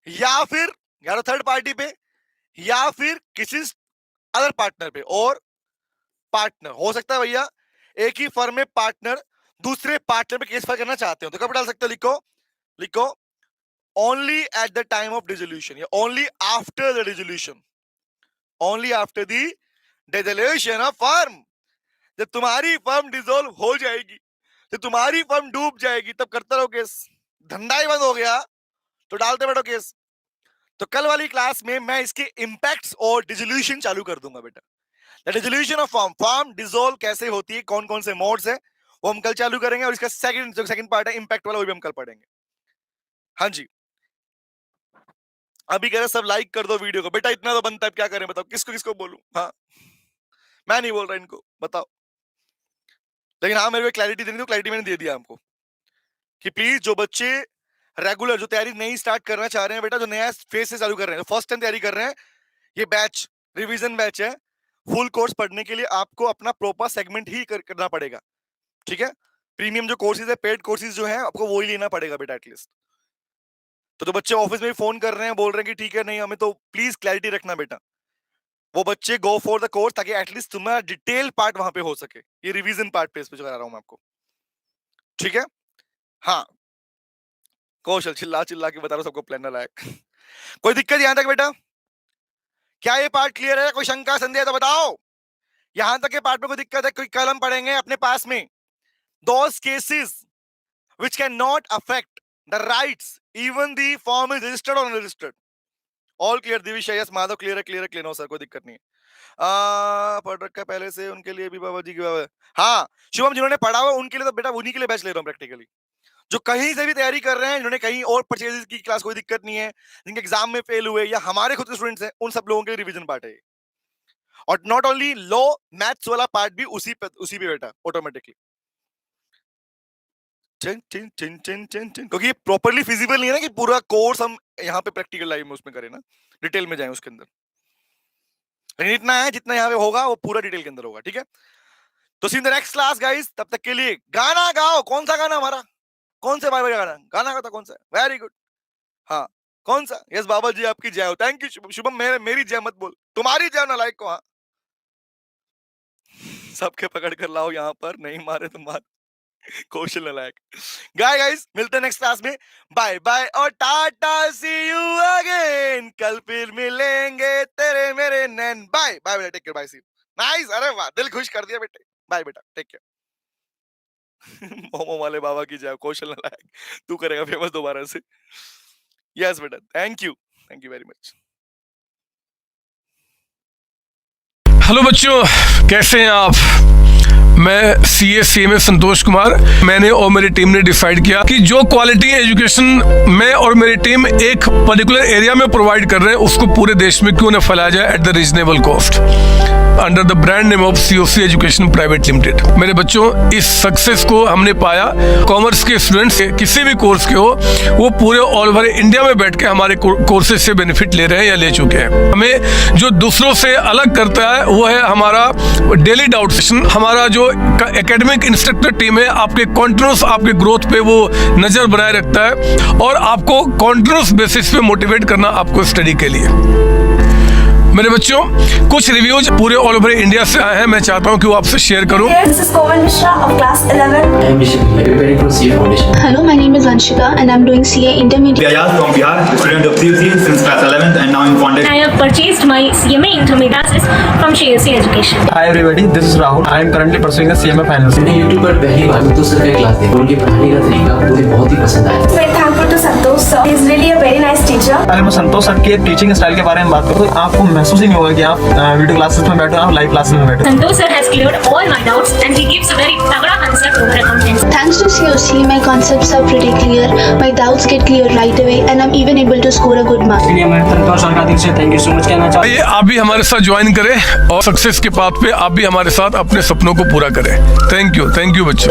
या फिर यार थर्ड पार्टी पे, या फिर किसी अदर पार्टनर पे, और पार्टनर हो सकता है भैया एक ही फर्म में पार्टनर दूसरे पार्टनर पे केस फाइल करना चाहते हो, तो कब डाल सकते हो? लिखो, लिखो, only at the time of dissolution, या only after the dissolution, only after the dissolution of firm, जब तुम्हारी फर्म डिसॉल्व हो जाएगी, तो तुम्हारी फर्म डूब जाएगी, तब करते रहो केस। धंधा ही बंद हो गया तो डालते बैठो केस। तो कल वाली क्लास में मैं इसके इंपैक्ट्स और डिसोल्यूशन चालू कर दूंगा बेटा। डिसोल्यूशन ऑफ फॉर्म डिसोल्व कैसे होती है, कौन कौन से मोड्स है, वो हम कल चालू करेंगे। और इसका सेकंड पार्ट है इंपैक्ट वाला, वो भी हम कल पढ़ेंगे। हाँ जी, अभी कह रहे सब लाइक कर दो वीडियो को। बेटा इतना तो बनता है, क्या करें बताओ, किसको किसको बोलूं? हाँ, मैं नहीं बोल रहा इनको, बताओ। लेकिन हाँ, मेरे को क्लैरिटी देनी, तो क्लैरिटी मैंने दे दिया आपको कि प्लीज जो बच्चे रेगुलर जो तैयारी नहीं स्टार्ट करना चाह रहे हैं बेटा, जो नया फेज से चालू कर रहे हैं, फर्स्ट टाइम तैयारी कर रहे हैं, ये बैच रिवीजन बैच है। फुल कोर्स पढ़ने के लिए आपको अपना प्रॉपर सेगमेंट ही करना पड़ेगा, ठीक है। प्रीमियम जो कोर्सेज है, पेड कोर्सेज जो है, आपको वो ही लेना पड़ेगा बेटा एटलीस्ट। तो जो बच्चे ऑफिस में फोन कर रहे हैं, बोल रहे हैं कि ठीक है नहीं हमें, तो प्लीज क्लैरिटी रखना बेटा। वो बच्चे गो फॉर द कोर्स, ताकि एटलीस्ट तुम्हारा डिटेल पार्ट वहां पे हो सके। ये रिवीजन पार्ट पे इस पे करा रहा हूं मैं आपको, ठीक है। हाँ, कौशल चिल्ला चिल्ला के बता रहा हूं सबको, प्लानर लायक। कोई दिक्कत यहां तक बेटा? क्या ये पार्ट क्लियर है? कोई शंका संदेह तो बताओ। यहां तक के पार्ट में कोई दिक्कत है? कोई कलम पढ़ेंगे अपने पास में, those cases which cannot affect the rights even the form is registered or unregistered. All clear? Divish, yes, Madhav, clear है, क्लियर है, क्लियर हो सर, कोई दिक्कत नहीं है। पढ़ रखा है पहले से, उनके लिए भी बाबा जी की बाबा। हाँ शुभम, जिन्होंने पढ़ा हुआ उनके लिए तो बेटा उन्हीं के लिए बैच ले रहा हूँ प्रैक्टिकली। जो कहीं से भी तैयारी कर रहे हैं, जिन्होंने कहीं और परचेज की क्लास, कोई दिक्कत नहीं है। जिनके एग्जाम में फेल हुए या हमारे खुद के स्टूडेंट्स हैं, उन सब लोगों के रिवीजन पार्ट है। और नॉट ओनली लो, मैथ्स वाला पार्ट भी उसी पे बेटा ऑटोमेटिकली। क्योंकि ये प्रॉपर्ली फिजिबल नहीं है ना कि पूरा कोर्स हम यहाँ पे प्रैक्टिकल लाइव में उसमें करें ना, डिटेल में जाएं उसके अंदर। लेकिन इतना है जितना यहाँ पे होगा वो पूरा डिटेल के अंदर होगा, ठीक है। तो see in the next class guys, तब तक के लिए गाना गाओ। कौन सा गाना हमारा? कौन से भाई भाई गाना गाना का? कौन सा? Very good. हाँ, कौन सा? यस बाबा जी आपकी जय हो। Thank you Shubham. मेरी जय मत बोल, तुम्हारी जय ना लाइक को। हाँ, सबके पकड़ कर लाओ यहाँ पर, नहीं मारे तो मार। कौशल नालायक। गाइस मिलते हैं नेक्स्ट क्लास में। बाय बाय और टाटा, सी यू अगेन। कल फिर मिलेंगे तेरे मेरे नैन। बाय बाय बेटा, take care, bye, see you. Nice, अरे वाह, दिल खुश कर दिया बेटे। बाय बेटा, टेक केयर। मोमो वाले बाबा की जय। कौशल नालायक, तू करेगा फेमस दोबारा से। यस बेटा, thank you very much. Hello बच्चों, कैसे हैं आप? मैं CA संतोष कुमार। मैंने और मेरी टीम ने डिसाइड किया कि जो क्वालिटी एजुकेशन मैं और मेरी टीम एक पर्टिकुलर एरिया में प्रोवाइड कर रहे हैं, उसको पूरे देश में क्यों न फैलाया जाए at the reasonable cost, under the brand name of COC education private limited. मेरे बच्चों, इस सक्सेस को हमने पाया, कॉमर्स के स्टूडेंट्स किसी भी कोर्स के हो, वो पूरे ऑल ओवर इंडिया में बैठ के हमारे कोर्सेज से बेनिफिट ले रहे हैं या ले चुके हैं। हमें जो दूसरों से अलग करता है वो है हमारा डेली डाउट सेशन। हमारा जो एकेडमिक इंस्ट्रक्टर टीम है, आपके कॉन्टिन्यूस आपके ग्रोथ पे वो नजर बनाए रखता है और आपको कॉन्टिन्यूस बेसिस पे मोटिवेट करना आपको स्टडी के लिए। मेरे बच्चों, कुछ रिव्यूज पूरे ऑल ओवर इंडिया से आए हैं, मैं चाहता हूं कि वो आपसे शेयर करूं। This is Komal Mishra of class 11. I am Rishik, preparing for CA Foundation. Hello, my name is Vanshika and I'm doing CA Intermediate. Ayaz from Bihar, student of COC since class 11th and now in foundation. I have purchased my CMA Intermediate from CSC Education. Hi everybody, this is Rahul. I am currently pursuing the CMA finals. मैंने YouTube पर पहली बार तो sir का class देखा, उनके पढ़ाने का तरीका मुझे बहुत ही पसंद आया। Very thankful to Santosh sir. He is really a very nice teacher. अगर मैं संतोष सर के टीचिंग स्टाइल के बारे में बात करूँ तो आपको महसूस ही नहीं होगा कि आप वीडियो क्लासेस में बैठो, आप लाइव क्लासेस में बैठो। Santosh sir has cleared all my doubts and he gives a very तगड़ा concept over accountancy. Thanks to COC, my concepts are pretty clear, my doubts get clear right away and I'm even able to score a good mark. इसलिए मैं संतोष sir का दिल से thank you so much कहना चाहता हूँ। आइए आप भी हमारे साथ ज्वाइन करें और सक्सेस के पाथ पे आप भी हमारे साथ अपने सपनों को पूरा करें। थैंक यू बच्चों।